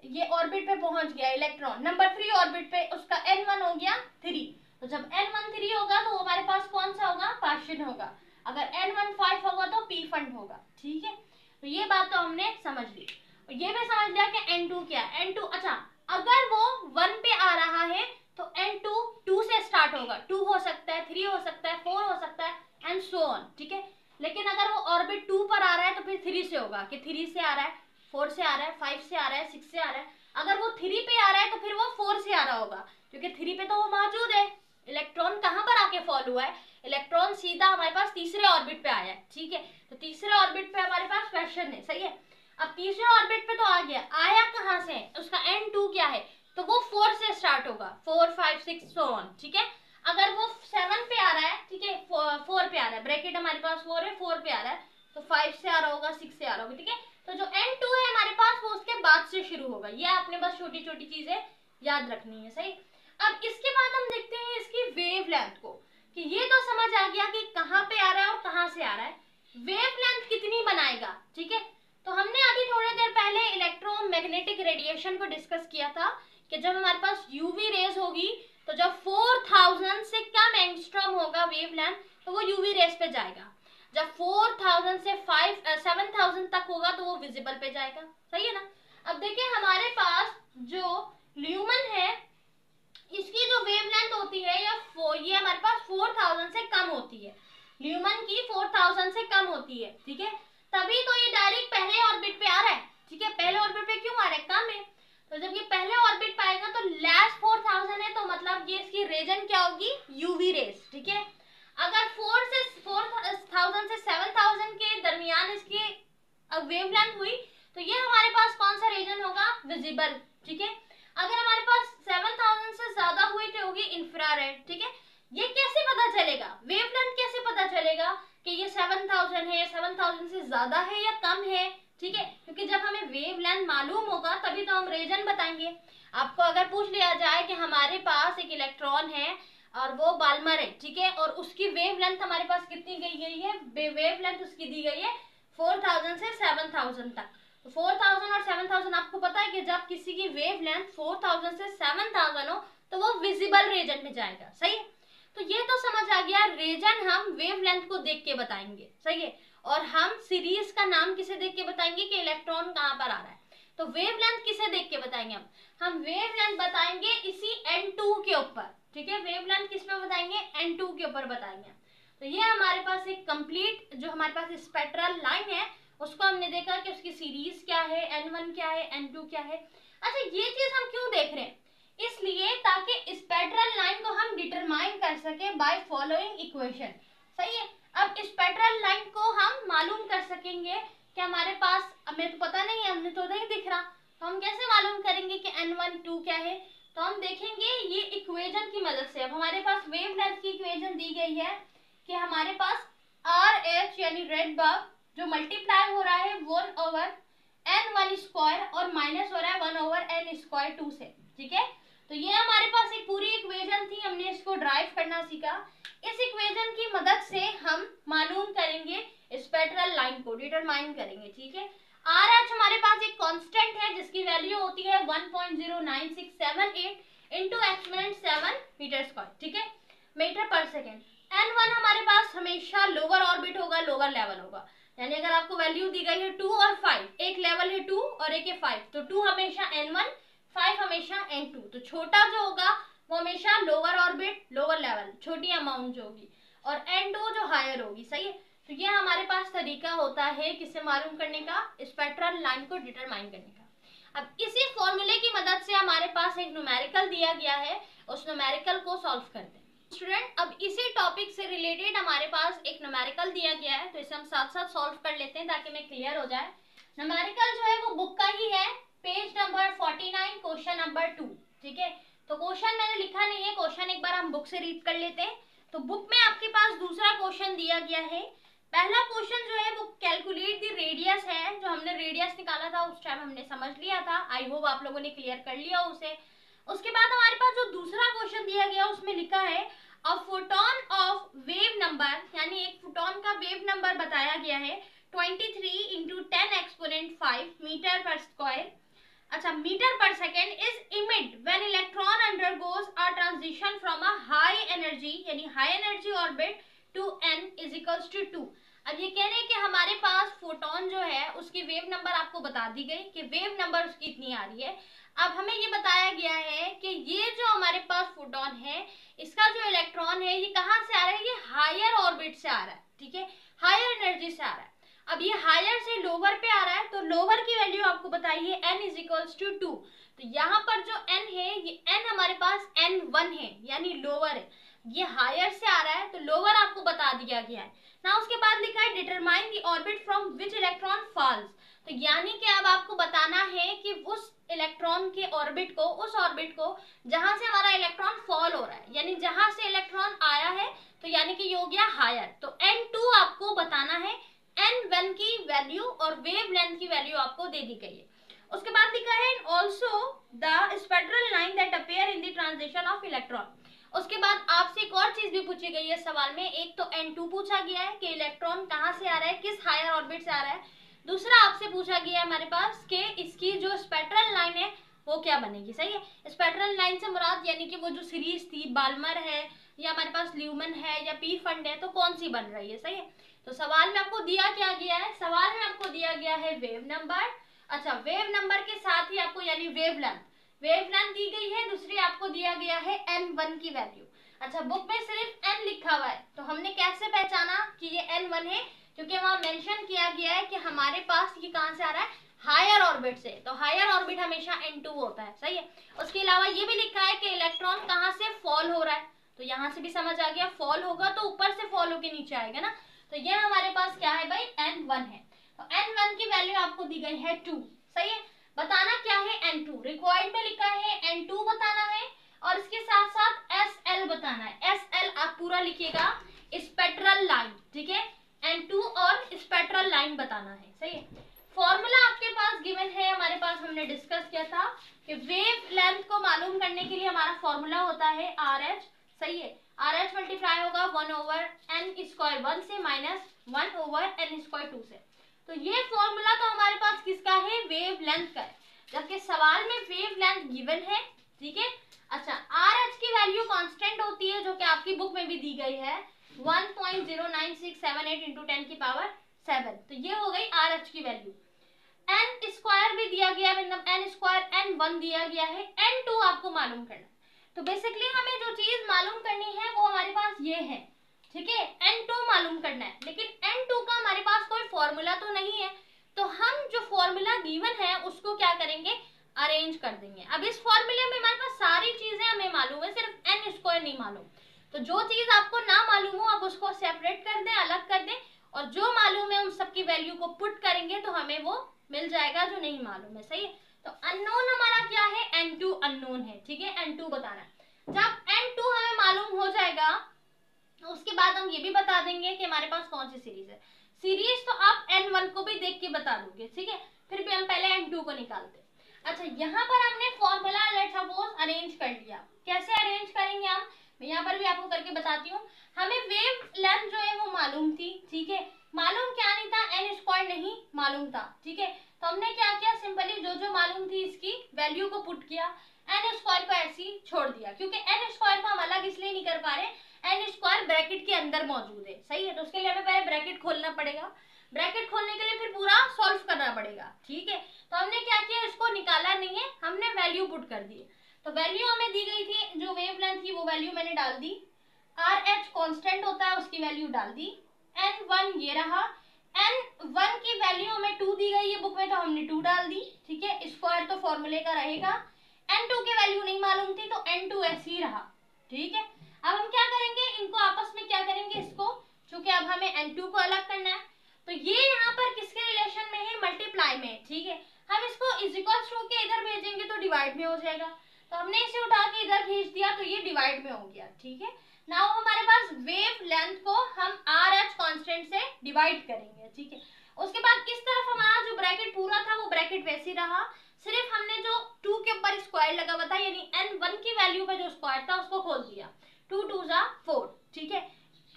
ये ऑर्बिट पे पहुंच गया इलेक्ट्रॉन, नंबर 3 ऑर्बिट पे उसका n1 हो गया 3, तो जब n1 3 होगा तो हमारे पास कौन सा होगा, पार्शियल होगा, अगर n1 5 होगा तो पी फंड होगा, ठीक है। तो ये बात तो हमने समझ ली, और ये भी समझ लिया कि n2 क्या है, n2, अच्छा अगर वो 1 पे आ रहा है तो n2 2 से स्टार्ट होगा, 2 हो सकता है, 3 हो सकता है, 4 हो सकता है एंड सो ऑन, ठीक है, लेकिन अगर वो ऑर्बिट 2 पर आ रहा है तो फिर 3 से होगा कि 3 से आ रहा है, 4 से आ रहा है, 5 से आ रहा है, 6 से आ रहा है, अगर वो 3 पे आ रहा है तो फिर वो 4 से आ रहा होगा, क्योंकि 3 पे तो वो मौजूद है, इलेक्ट्रॉन कहां पर आके फॉल हुआ है, इलेक्ट्रॉन सीधा हमारे पास तीसरे ऑर्बिट पे आया है, ठीक है, तो तीसरे ऑर्बिट पे हमारे पास क्वेश्चन है, सही है। अब तीसरे ऑर्बिट पे तो आ गया, आया कहां से, उसका n2 क्या है, तो वो 4 से स्टार्ट होगा, 4 5 6 सो ऑन, ठीक है, अगर वो 7 पे आ रहा है, ठीक है, 4 पे आ रहा है, ब्रैकेट हमारे पास 4 है, 4 पे आ रहा है, तो 5 से आ रहा होगा, 6 से आ रहा होगा, ठीक है, तो जो n2 है हमारे पास वो उसके बाद से शुरू होगा, ये आपने बस छोटी छोटी चीजें याद रखनी है, सही। अब इसके बाद हम देखते हैं इसकी वेव लेंथ को, कि ये तो समझ आ गया कि कहाँ पे आ रहा है और कहाँ से आ रहा है, वेव लेंथ कितनी बनाएगा, ठीक है, तो हमने अभी थोड़ी देर पहले इलेक्ट्रोमैग्नेटिक रेडिएशन को डिस्कस किया था कि जब हमारे पास यूवी रेज होगी तो जब 4000 से कम एंगस्ट्रॉम होगा वेवलेंथ तो वो यूवी रेज पे जाएगा, जब 4000 से 7000 तक होगा तो वो विजिबल पे जाएगा, सही है ना। अब देखिए हमारे पास जो ल्यूमन है इसकी जो वेवलेंथ होती है ये हमारे पास 4000 से कम होती है, ल्यूमन की 4000 से कम होती है, ठीक है। तभी तो ये डायरेक्ट पहले ऑर्बिट पे आ रहा है, ठीक है। पहले ऑर्बिट पे क्यों आ रहा है, कम है, तो जब ये पहले ऑर्बिट पे आएगा तो लेस 4000 है तो मतलब ये इसकी रीजन क्या होगी, यूवी रेज, ठीक है। अगर 4000 से 7000 के दरमियान इसकी वेवलेंथ हुई तो ये हमारे पास कौन सा रीजन होगा, विजिबल, ठीक है। अगर हमारे पास 7000 से ज्यादा हुई तो होगी इंफ्रारेड, ठीक है। ये कैसे पता चलेगा, वेवलेंथ कैसे पता चलेगा कि ये 7000 है, 7000 से ज्यादा है या कम है, ठीक है। क्योंकि जब हमें वेवलेंथ मालूम होगा तभी तो हम रीजन बताएंगे। आपको अगर पूछ लिया जाए कि हमारे पास एक इलेक्ट्रॉन है और वो बाल्मर है, ठीक है, और उसकी वेवलेंथ हमारे पास कितनी गई है, वेवलेंथ उसकी दी गई है 4000 से 7000 तक। तो 4000 और 7000 आपको पता है कि जब किसी की वेवलेंथ 4000 से 7000 हो तो वो विजिबल रीजन में जाएगा, सही है। तो ये तो समझ आ गया, रीजन हम वेवलेंथ को देख के बताएंगे, सही है। और हम सीरीज का नाम किसे देख के बताएंगे कि इलेक्ट्रॉन कहाँ पर आ रहा है, तो वेवलेंथ किसे देख के बताएंगे हम वेवलेंथ बताएंगे इसी N2 के ऊपर, ठीक है। वेवलेंथ किस पे बताएंगे, N2 के ऊपर बताएंगे। तो ये हमारे पास एक कंप्लीट जो हमारे पास स्पेक्ट्रल लाइन है उसको हमने देखा कि उसकी सीरीज क्या है, N1 क्या है, N2 क्या है। अच्छा ये चीज हम क्यों देख रहे हैं, इसलिए ताकि स्पेक्ट्रल लाइन को हम डिटरमाइन कर सके बाय फॉलोइंग इक्वेशन, सही है। अब स्पेक्ट्रल लाइन को हम मालूम कर सकेंगे कि हमारे पास, हमें तो पता नहीं है, हमने तो नहीं दिख रहा, तो हम कैसे मालूम करेंगे कि N1 2 क्या है, तो हम देखेंगे ये इक्वेशन की मदद से। अब हमारे पास वेवलेंथ की इक्वेशन दी गई है कि हमारे पास RH यानी रेड बग जो मल्टीप्लाई हो रहा है 1/N1 स्क्वायर और माइनस हो रहा है 1/N स्क्वायर 2 से, ठीक है। तो ये हमारे पास एक पूरी इक्वेशन थी, हमने इसको ड्राइव करना सीखा। इस इक्वेशन की मदद से हम मालूम करेंगे स्पेक्ट्रल लाइन को डिटरमाइन करेंगे, ठीक है। RH हमारे पास एक कांस्टेंट है जिसकी वैल्यू होती है 1.09678 इंटू एक्सपोनेंट 7 मीटर स्क्वायर, ठीक है, मीटर पर सेकेंड। N1 हमारे पास हमेशा लोअर ऑर्बिट होगा, लोअर लेवल होगा, यानी अगर आपको वैल्यू दी गई है 2 और 5, एक लेवल है 2 और एक है 5, तो 2 हमेशा N1, 5 हमेशा N2। तो छोटा जो होगा वो हमेशा लोअर ऑर्बिट, लोअर लेवल, छोटी अमाउंट जो होगी, और N2 जो हायर होगी, सही है। तो ये हमारे पास तरीका होता है किसे मालूम करने का, स्पेक्ट्रल लाइन को डिटरमाइन करने का। अब इसी फॉर्मूले की मदद से हमारे पास एक न्यूमेरिकल दिया गया है, उस न्यूमेरिकल को सॉल्व करते हैं। स्टूडेंट अब इसी टॉपिक से रिलेटेड हमारे पास एक न्यूमेरिकल दिया गया है, तो इसे हम साथ साथ सॉल्व कर लेते हैं ताकि हमें क्लियर हो जाए। न्यूमेरिकल जो है वो बुक का ही है, पेज नंबर 49 क्वेश्चन नंबर 2, ठीक है। तो क्वेश्चन मैंने लिखा नहीं है, क्वेश्चन एक बार हम बुक से रीड कर लेते हैं। तो बुक में आपके पास दूसरा क्वेश्चन दिया गया है। पहला क्वेश्चन जो है वो कैलकुलेट द रेडियस है, जो हमने रेडियस निकाला था उस टाइम हमने समझ लिया था, आई होप आप लोगों ने क्लियर कर लिया उसे। उसके बाद हमारे पास जो दूसरा क्वेश्चन दिया गया उसमें लिखा है a photon of wave number, यानी एक फोटोन का वेव नंबर बताया गया है 23 into 10 exponent 5 metre per square, अच्छा metre per second is emit when electron undergoes a transition from a high energy यानी high energy orbit to n is equals to 2। अब ये कह रहे हैं कि हमारे पास फोटोन जो है उसकी वेव नंबर आपको बता दी गई कि वेव नंबर उसकी इतनी आ रही है। अब हमें ये बताया गया है कि ये जो हमारे पास फोटोन है इसका जो इलेक्ट्रॉन है ये कहाँ से आ रहा है, ये हायर ऑर्बिट से आ रहा है, ठीक है, हायर एनर्जी से आ रहा है। अब ये हायर से लोअर पे आ रहा है, तो लोअर की वैल्यू आपको बताइए n इज इक्वल्स टू 2। तो यहाँ पर जो n है ये n हमारे पास n1 है यानी लोअर है, ये हायर से आ रहा है तो लोअर आपको बता दिया गया है ना। उसके बाद लिखा है determine the orbit from which electron falls, तो यानी कि अब आपको बताना है कि उस इलेक्ट्रॉन के ऑर्बिट को, उस ऑर्बिट को जहां से हमारा इलेक्ट्रॉन फॉल हो रहा है, यानी जहां से इलेक्ट्रॉन आया है तो यानी कि ये हो गया हायर। तो N2 आपको बताना है, N1 की वैल्यू और वेव लेंथ की वैल्यू आपको दे दी गई है। उसके बाद लिखा है also the spectral line that appear in the transition of electron. उसके बाद आपसे एक और चीज भी पूछी गई है सवाल में, एक तो N2 पूछा गया है कि इलेक्ट्रॉन कहाँ से आ रहा है, किस हायर ऑर्बिट से आ रहा है। दूसरा आपसे पूछा गया है हमारे पास कि इसकी जो स्पेक्ट्रल लाइन है वो क्या बनेगी, सही है। स्पेक्ट्रल लाइन से मुराद यानी कि वो जो सीरीज थी, बाल्मर है या हमारे पास ल्यूमन है या पी फंड है, तो कौन सी बन रही है, सही है। तो सवाल में आपको दिया क्या गया है, सवाल में आपको दिया गया है वेव नंबर। अच्छा, वेव नंबर के साथ ही आपको यानी वेव लेंथ दी गई है, दूसरी आपको दिया गया है n1 की वैल्यू। अच्छा, बुक में सिर्फ n लिखा हुआ है, तो हमने कैसे पहचाना कि ये n1 है, क्योंकि वहां मेंशन किया गया है कि हमारे पास ये कहां से आ रहा है, हायर ऑर्बिट से, तो हायर ऑर्बिट हमेशा n2 होता है, सही है। उसके अलावा ये भी लिखा है कि इलेक्ट्रॉन कहां से फॉल हो रहा है, तो यहाँ से भी समझ आ गया, फॉल होगा तो ऊपर से फॉल होके नीचे आएगा ना, तो ये हमारे पास क्या है भाई, n1 है। तो n1 की वैल्यू आपको दी गई है 2, सही है। बताना क्या है n2, रिक्वायर्ड में लिखा है n2 बताना है, और इसके साथ साथ SL बताना है। SL आप पूरा लिखिएगा, स्पेक्ट्रल लाइन, ठीक है, n2 और स्पेक्ट्रल लाइन बताना है, सही है। फॉर्मूला आपके पास गिवन है, हमारे पास हमने डिस्कस किया था कि वेव लेंथ को मालूम करने के लिए हमारा फॉर्मूला होता है RH, सही है। RH मल्टीप्लाई होगा 1/n² 1 से माइनस 1/n² 2 से। तो ये फॉर्मूला तो हमारे पास किसका है, वेव लेंथ का है, जबकि सवाल में वेव लेंथ गिवन है, ठीक है। अच्छा, RH की वैल्यू कांस्टेंट होती है, जो कि आपकी बुक में भी दी गई है 1.09678 × 10 की पावर 7, तो ये हो गई RH की वैल्यू। n² भी दिया गया, मतलब n² n1 दिया गया है, n2 आपको मालूम करना। तो बेसिकली हमें जो चीज मालूम करनी है वो हमारे पास ये है, ठीक है, n2 मालूम करना है, लेकिन n2 का हमारे पास कोई फॉर्मूला तो नहीं है, तो हम जो फॉर्मूला गिवन है उसको क्या करेंगे, अरेंज कर देंगे। अब इस फॉर्मूले में हमारे पास सारी चीजें हमें मालूम है, सिर्फ n² नहीं मालूम, तो जो चीज आपको ना मालूम हो आप उसको सेपरेट कर दें, अलग कर दें, और जो मालूम है उन सबकी वैल्यू को पुट करेंगे तो हमें वो मिल जाएगा जो नहीं मालूम है, सही है। तो अननोन हमारा क्या है, n2 अननोन है, ठीक है, n2 बताना है। जब n2 हमें मालूम हो जाएगा तो उसके बाद हम ये भी बता देंगे कि हमारे पास कौन सी सीरीज है। सीरीज तो आप n1 को भी देख के बता दोगे, ठीक है, फिर भी हम पहले n2 को निकालते हैं। अच्छा, यहाँ पर हमने फॉर्मूला लेट्स सपोज अरेंज कर लिया, कैसे अरेंज करेंगे हम, मैं यहाँ पर भी आपको करके बताती हूँ। हमें वेव लेंथ जो है वो मालूम थी, ठीक है, मालूम क्या नहीं था, n² नहीं मालूम था, ठीक है, तो हमने क्या किया, सिंपली जो जो मालूम थी इसकी वैल्यू को पुट किया, n² को ऐसे ही छोड़ दिया, क्योंकि n² को हम अलग इसलिए नहीं कर पा रहे, n² ब्रैकेट के अंदर मौजूद है, सही है, तो उसके लिए हमें पहले ब्रैकेट खोलना पड़ेगा, ब्रैकेट खोलने के लिए फिर पूरा सॉल्व करना पड़ेगा, ठीक है। तो हमने क्या किया, इसको निकाला नहीं है, हमने वैल्यू पुट कर दी, तो वैल्यू हमें दी गई थी, जो वेव लेंथ की वो वैल्यू मैंने डाल दी, RH कांस्टेंट होता है उसकी वैल्यू डाल दी, n1 ये रहा, n1 की वैल्यू हमें 2 दी गई है बुक में, तो हमने 2 डाल दी, ठीक है, स्क्वायर तो फॉर्मूले का रहेगा, n2 की वैल्यू नहीं मालूम थी तो n2 ऐसे ही रहा, ठीक है। अब हम क्या करेंगे, इनको आपस में क्या करेंगे, इसको, चूंकि अब हमें n2 को अलग करना है, तो ये यहाँ पर किसके रिलेशन में है, मल्टीप्लाई में, ठीक है, हम इसको इज इक्वल टू के इधर भेजेंगे तो डिवाइड में हो जाएगा, तो हमने इसे उठा के इधर भेज दिया तो ये डिवाइड में हो गया, ठीक है। नाउ हमारे पास वेव लेंथ को हम RH कांस्टेंट से डिवाइड करेंगे, ठीक है। उसके बाद किस तरफ हमारा जो ब्रैकेट पूरा था वो ब्रैकेट वैसे ही रहा, सिर्फ हमने जो 2 के ऊपर स्क्वायर लगा हुआ था, यानी n1 की वैल्यू का जो स्क्वायर था उसको खोल दिया, 2 2 जा 4, ठीक है,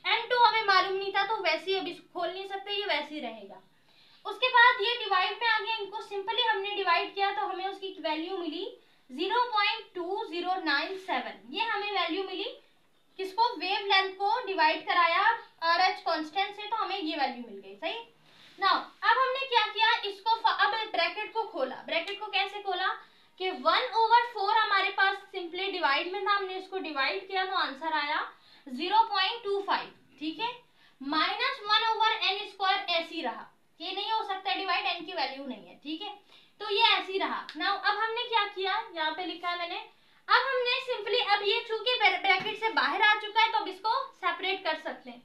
n2 हमें मालूम नहीं था तो वैसे ही अभी खोल नहीं सकते, ये वैसे ही रहेगा। उसके बाद ये डिवाइड में आ गया, इनको सिंपली हमने डिवाइड किया तो हमें उसकी वैल्यू मिली 0.2097, ये हमें वैल्यू मिली, किसको, वेव लेंथ को डिवाइड कराया RH कांस्टेंट से, तो हमें ये वैल्यू मिल गई, सही। नाउ अब हमने क्या किया, इसको अब ब्रैकेट को खोला, ब्रैकेट को कैसे खोला कि 1/4 हमारे पास सिंपली डिवाइड में था, हमने इसको डिवाइड किया तो आंसर आया 0.25, ठीक है, माइनस 1/n² ऐसी रहा, ये नहीं हो सकता डिवाइड, n की वैल्यू नहीं है, ठीक है, तो ये ऐसी रहा। नाउ अब हमने क्या किया, यहाँ पे लिखा है मैंने, अब हमने सिंपली, अब ये चूंकि ब्रैकेट से बाहर आ चुका है तो अब इसको सेपरेट कर सकते हैं,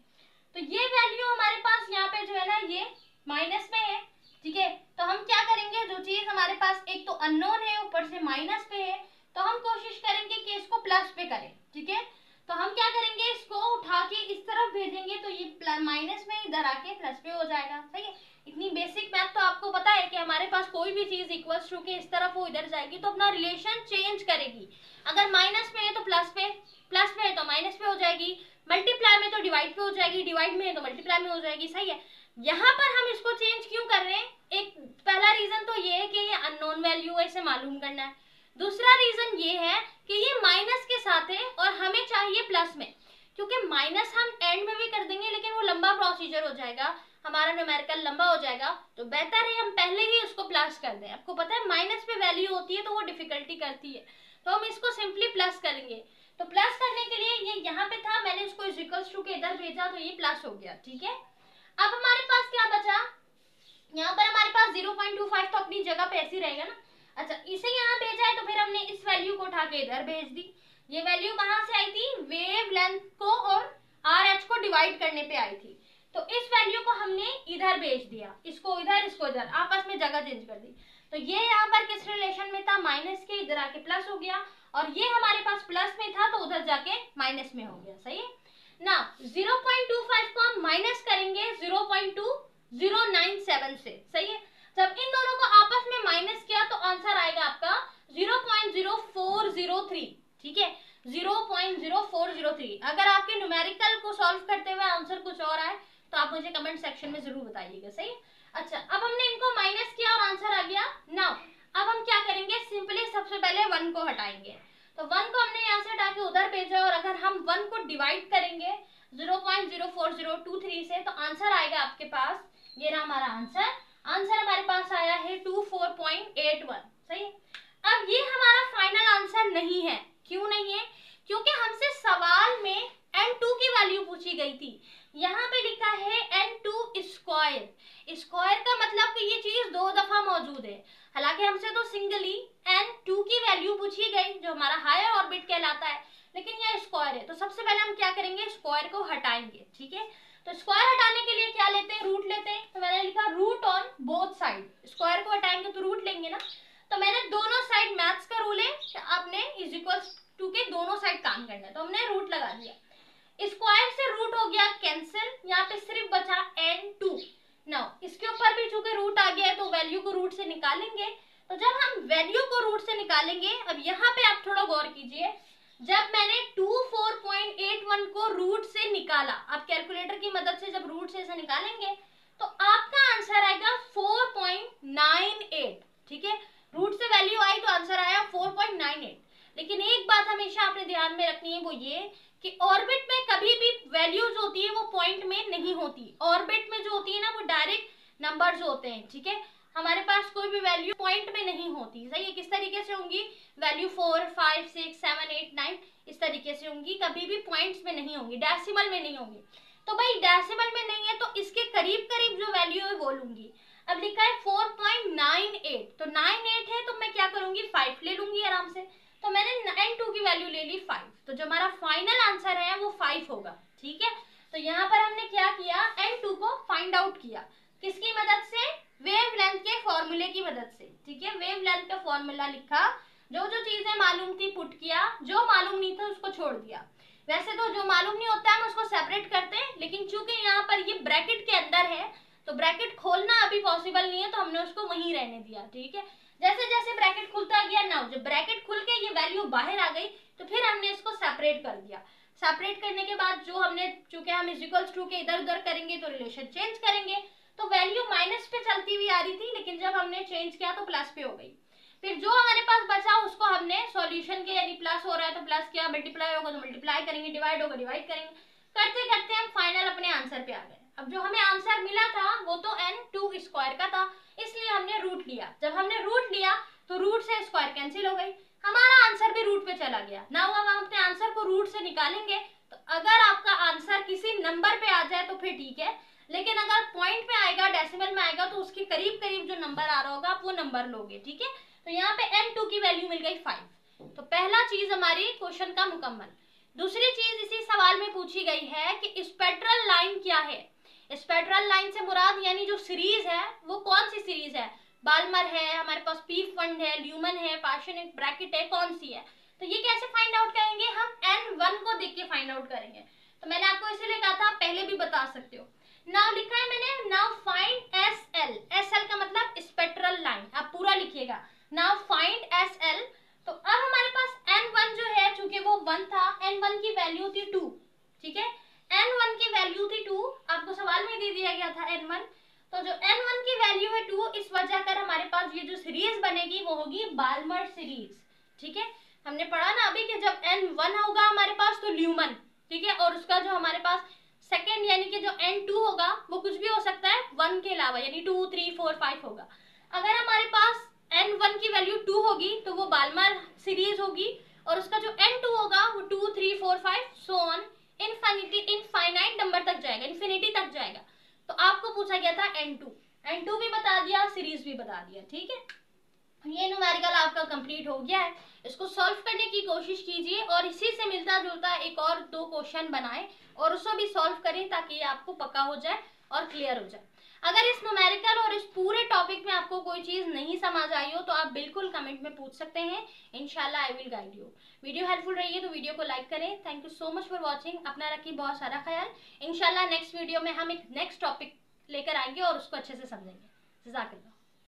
तो ये वैल्यू हमारे पास यहाँ पे जो है ना ये माइनस में है, ठीक है, तो हम क्या करेंगे, जो चीज हमारे पास एक तो अननोन है ऊपर से माइनस पे है, तो हम कोशिश करेंगे कि इसको प्लस पे करें, ठीक है, तो हम क्या करेंगे, इसको उठा के इस तरफ भेजेंगे तो ये माइनस में इधर आके प्लस पे हो जाएगा, सही है। इतनी बेसिक मैथ तो आपको पता है कि हमारे पास कोई भी चीज इक्वल्स टू के इस तरफ वो इधर जाएगी तो अपना रिलेशन चेंज करेगी, अगर माइनस में है तो प्लस पे, प्लस में है तो माइनस पे हो जाएगी, मल्टीप्लाई में तो डिवाइड पे हो जाएगी, डिवाइड में है तो मल्टीप्लाई में हो जाएगी, सही है। यहाँ पर हम इसको चेंज क्यों कर रहे हैं, एक पहला रीजन तो ये है कि ये अननोन वैल्यू है, इसे मालूम करना है, दूसरा रीजन ये है कि ये माइनस के साथ है और हमें चाहिए प्लस में, क्योंकि माइनस हम एंड में भी कर देंगे लेकिन वो लंबा प्रोसीजर हो जाएगा, हमारा न्यूमेरिकल लंबा हो जाएगा, तो बेहतर है हम पहले ही उसको प्लस कर दें। आपको पता है माइनस पे वैल्यू होती है तो वो डिफिकल्टी करती है, तो हम इसको सिंपली प्लस करेंगे। तो प्लस करने के लिए ये यहाँ पे था, मैंने इसको इज इक्वल्स टू के इधर भेजा तो ये प्लस हो गया, ठीक है। अब हमारे पास क्या बचा, यहाँ पर हमारे पास 0.25 तो अपनी जगह पे ऐसी रहेगा ना। अच्छा, इसे यहाँ भेजा है तो फिर हमने इस वैल्यू को उठा के इधर भेज दी। ये वैल्यू कहाँ से आई थी, वेव लेंथ को और आर एच को डिवाइड करने पे आई थी, तो इस वैल्यू को हमने इधर भेज दिया, इसको इधर इसको इधर, आपस में जगह चेंज कर दी। तो ये यहाँ पर किस रिलेशन में था, माइनस के, इधर आके प्लस हो गया, और ये हमारे पास प्लस में था तो उधर जाके माइनस में हो गया, सही है ना। 0.25 को हम माइनस करेंगे 0.2097 से, सही है। जब इन दोनों को आपस में माइनस किया तो आंसर आएगा आपका 0.0403, ठीक है, 0.0403। अगर आपके न्यूमेरिकल को सॉल्व करते हुए आंसर कुछ और आए तो आप मुझे कमेंट सेक्शन में जरूर बताइएगा, सही। अच्छा, अब हमने इनको माइनस किया और आंसर आ गया। नाउ अब हम क्या करेंगे, सिंपली सबसे पहले 1 को हटाएंगे, तो 1 को हमने यहाँ से हटा के उधर भेजा, और अगर हम 1 को डिवाइड करेंगे 0.04023 से तो आंसर आएगा आपके पास, ये रहा हमारा आंसर। आंसर हमारे पास आया है 24.81, सही। अब ये हमारा फाइनल आंसर नहीं है, क्यों नहीं है, क्योंकि हमसे सवाल में n2 की वैल्यू पूछी गई थी। यहाँ पे लिखा है n2 स्क्वायर, स्क्वायर का मतलब कि ये चीज 2 दफा मौजूद है, हालांकि हमसे तो सिंगली n2 की वैल्यू पूछी गई जो हमारा हायर ऑर्बिट कहलाता है, लेकिन यह स्क्वायर है। तो सबसे पहले हम क्या करेंगे, स्क्वायर को हटाएंगे, ठीक है। तो स्क्वायर हटाने के लिए क्या लेते हैं, रूट लेते हैं, तो मैंने लिखा root on both side. Square को हटाएंगे तो रूट लेंगे ना, तो मैंने दोनों साइड, मैथ्स का रूल है आपने इज इक्वल्स टू के दोनों साइड काम करना है, तो हमने रूट लगा दिया। स्क्वायर से रूट हो गया कैंसिल, यहाँ पे सिर्फ बचा n2। नाउ इसके ऊपर भी चूंकि रूट आ गया है तो वैल्यू को रूट से निकालेंगे, तो जब हम वैल्यू को रूट से निकालेंगे, अब यहाँ पे आप थोड़ा गौर कीजिए, जब मैंने 24.81 को रूट से निकाला, आप कैलकुलेटर की मदद से जब रूट से इसे निकालेंगे तो आपका आंसर आएगा 4.98, ठीक है। रूट से वैल्यू आई तो आंसर आया 4.98। लेकिन एक बात हमेशा आपने ध्यान में रखनी है, वो ये कि ऑर्बिट में कभी भी वैल्यूज होती है वो पॉइंट में नहीं होती, ऑर्बिट में जो होती है ना वो डायरेक्ट नंबर्स होते हैं, ठीक है। हमारे पास कोई भी वैल्यू पॉइंट में नहीं होती, सही है। किस तरीके से होंगी, वैल्यू 4, 5, 6, 7, 8, 9 इस तरीके से होंगी, कभी भी पॉइंट्स में नहीं होंगी, डेसिमल में नहीं होंगी। तो भाई डेसिमल में नहीं है तो इसके करीब करीब जो वैल्यू है वो लूंगी। अब लिखा है 4.98, तो 98 है तो मैं क्या करूंगी, 5 ले लूंगी आराम से, तो मैंने n2 की वैल्यू ले ली 5, तो जो हमारा फाइनल आंसर है वो 5 होगा, ठीक है। तो यहाँ पर हमने क्या किया, n2 को फाइंड आउट किया, किसकी मदद से, वेव लेंथ के फॉर्मूले की मदद से, ठीक है। वेव लेंथ का फॉर्मूला लिखा, जो जो चीजें मालूम थी पुट किया, जो मालूम नहीं था उसको छोड़ दिया। वैसे तो जो मालूम नहीं होता है हम उसको सेपरेट करते हैं, लेकिन चूंकि यहाँ पर ये ब्रैकेट के अंदर है तो ब्रैकेट खोलना अभी पॉसिबल नहीं है, तो हमने उसको वहीं रहने दिया, ठीक है। जैसे जैसे ब्रैकेट खुलता गया ना, जब ब्रैकेट खुल के ये वैल्यू बाहर आ गई तो फिर हमने इसको सेपरेट कर दिया। सेपरेट करने के बाद जो हमने, चूंकि हम इज इक्वल्स टू के इधर उधर करेंगे तो रिलेशन चेंज करेंगे, तो वैल्यू माइनस पे चलती हुई आ रही थी, लेकिन जब हमने चेंज किया तो प्लस पे हो गई। फिर जो हमारे पास बचा उसको हमने सॉल्यूशन के, यानी प्लस हो रहा है तो प्लस किया, मल्टीप्लाई होगा तो मल्टीप्लाई करेंगे, डिवाइड होगा डिवाइड करेंगे, करते करते हम फाइनल अपने आंसर पे आ गए। अब जो हमें आंसर मिला था वो तो n2 स्क्वायर का था, इसलिए हमने रूट लिया। जब हमने रूट लिया तो रूट से स्क्वायर कैंसिल हो गई, हमारा आंसर भी रूट पे चला गया। नाउ अब हम अपने आंसर को रूट से निकालेंगे, तो अगर आपका आंसर किसी नंबर पे आ जाए तो फिर ठीक है, लेकिन अगर पॉइंट में आएगा, डेसिमल में आएगा, तो उसके करीब करीब जो नंबर आ रहा होगा आप वो नंबर लोगे, ठीक है। तो यहाँ पे n2 की वैल्यू मिल गई 5, तो पहला चीज हमारी क्वेश्चन का मुकम्मल। दूसरी चीज इसी सवाल में पूछी गई है कि स्पेक्ट्रल लाइन क्या है। स्पेक्ट्रल लाइन से मुराद यानी जो सीरीज है वो कौन सी सीरीज है, बाल्मर है, हमारे पास पी फंड है, ल्यूमन है, पार्शियन ब्रैकेट है, कौन सी है। तो ये कैसे फाइंड आउट करेंगे, हम n1 को देख के फाइंड आउट करेंगे। तो मैंने आपको इसीलिए कहा था, पहले भी बता सकते हो। नाउ लिखा है मैंने, नाउ फाइंड SL, SL का मतलब स्पेक्ट्रल लाइन, आप पूरा लिखिएगा, नाउ फाइंड SL। तो अब हमारे पास n1 जो है, चूंकि वो 1 था, n1 की वैल्यू थी 2, ठीक है, n1 की वैल्यू थी 2, आपको सवाल में दे दिया गया था n1, तो जो n1 की वैल्यू है 2, इस वजह कर हमारे पास ये जो सीरीज बनेगी वो होगी बाल्मर सीरीज, ठीक है, हमने पढ़ा ना अभी कि जब n1 होगा हमारे पास तो ल्यूमन, ठीक है, और उसका जो हमारे पास सेकेंड यानी कि जो n2 होगा वो कुछ भी हो सकता है 1 के अलावा, यानी 2 3 4 5 होगा। अगर हमारे पास n1 की वैल्यू 2 होगी तो वो बाल्मर सीरीज होगी, और उसका जो n2 होगा वो 2 3 4 5 सो ऑन इनफाइनाइट नंबर तक जाएगा, इन्फिनिटी तक जाएगा। तो आपको पूछा गया था n2 भी बता दिया, सीरीज भी बता दिया, ठीक है। ये न्यूमेरिकल आपका कंप्लीट हो गया है। इसको सॉल्व करने की कोशिश कीजिए और इसी से मिलता जुलता एक और 2 क्वेश्चन बनाएं और उसको भी सॉल्व करें ताकि ये आपको पक्का हो जाए और क्लियर हो जाए। अगर इस न्यूमेरिकल और इस पूरे टॉपिक में आपको कोई चीज नहीं समझ आई हो तो आप बिल्कुल कमेंट में पूछ सकते हैं, इंशाल्लाह I will guide you. Video helpful रही है तो वीडियो को लाइक करें। Thank you so much for watching. अपना रखिए बहुत सारा ख्याल। इंशाल्लाह नेक्स्ट वीडियो में हम एक नेक्स्ट टॉपिक लेकर आएंगे और उसको अच्छे से समझेंगे। जज़ाकल्लाह।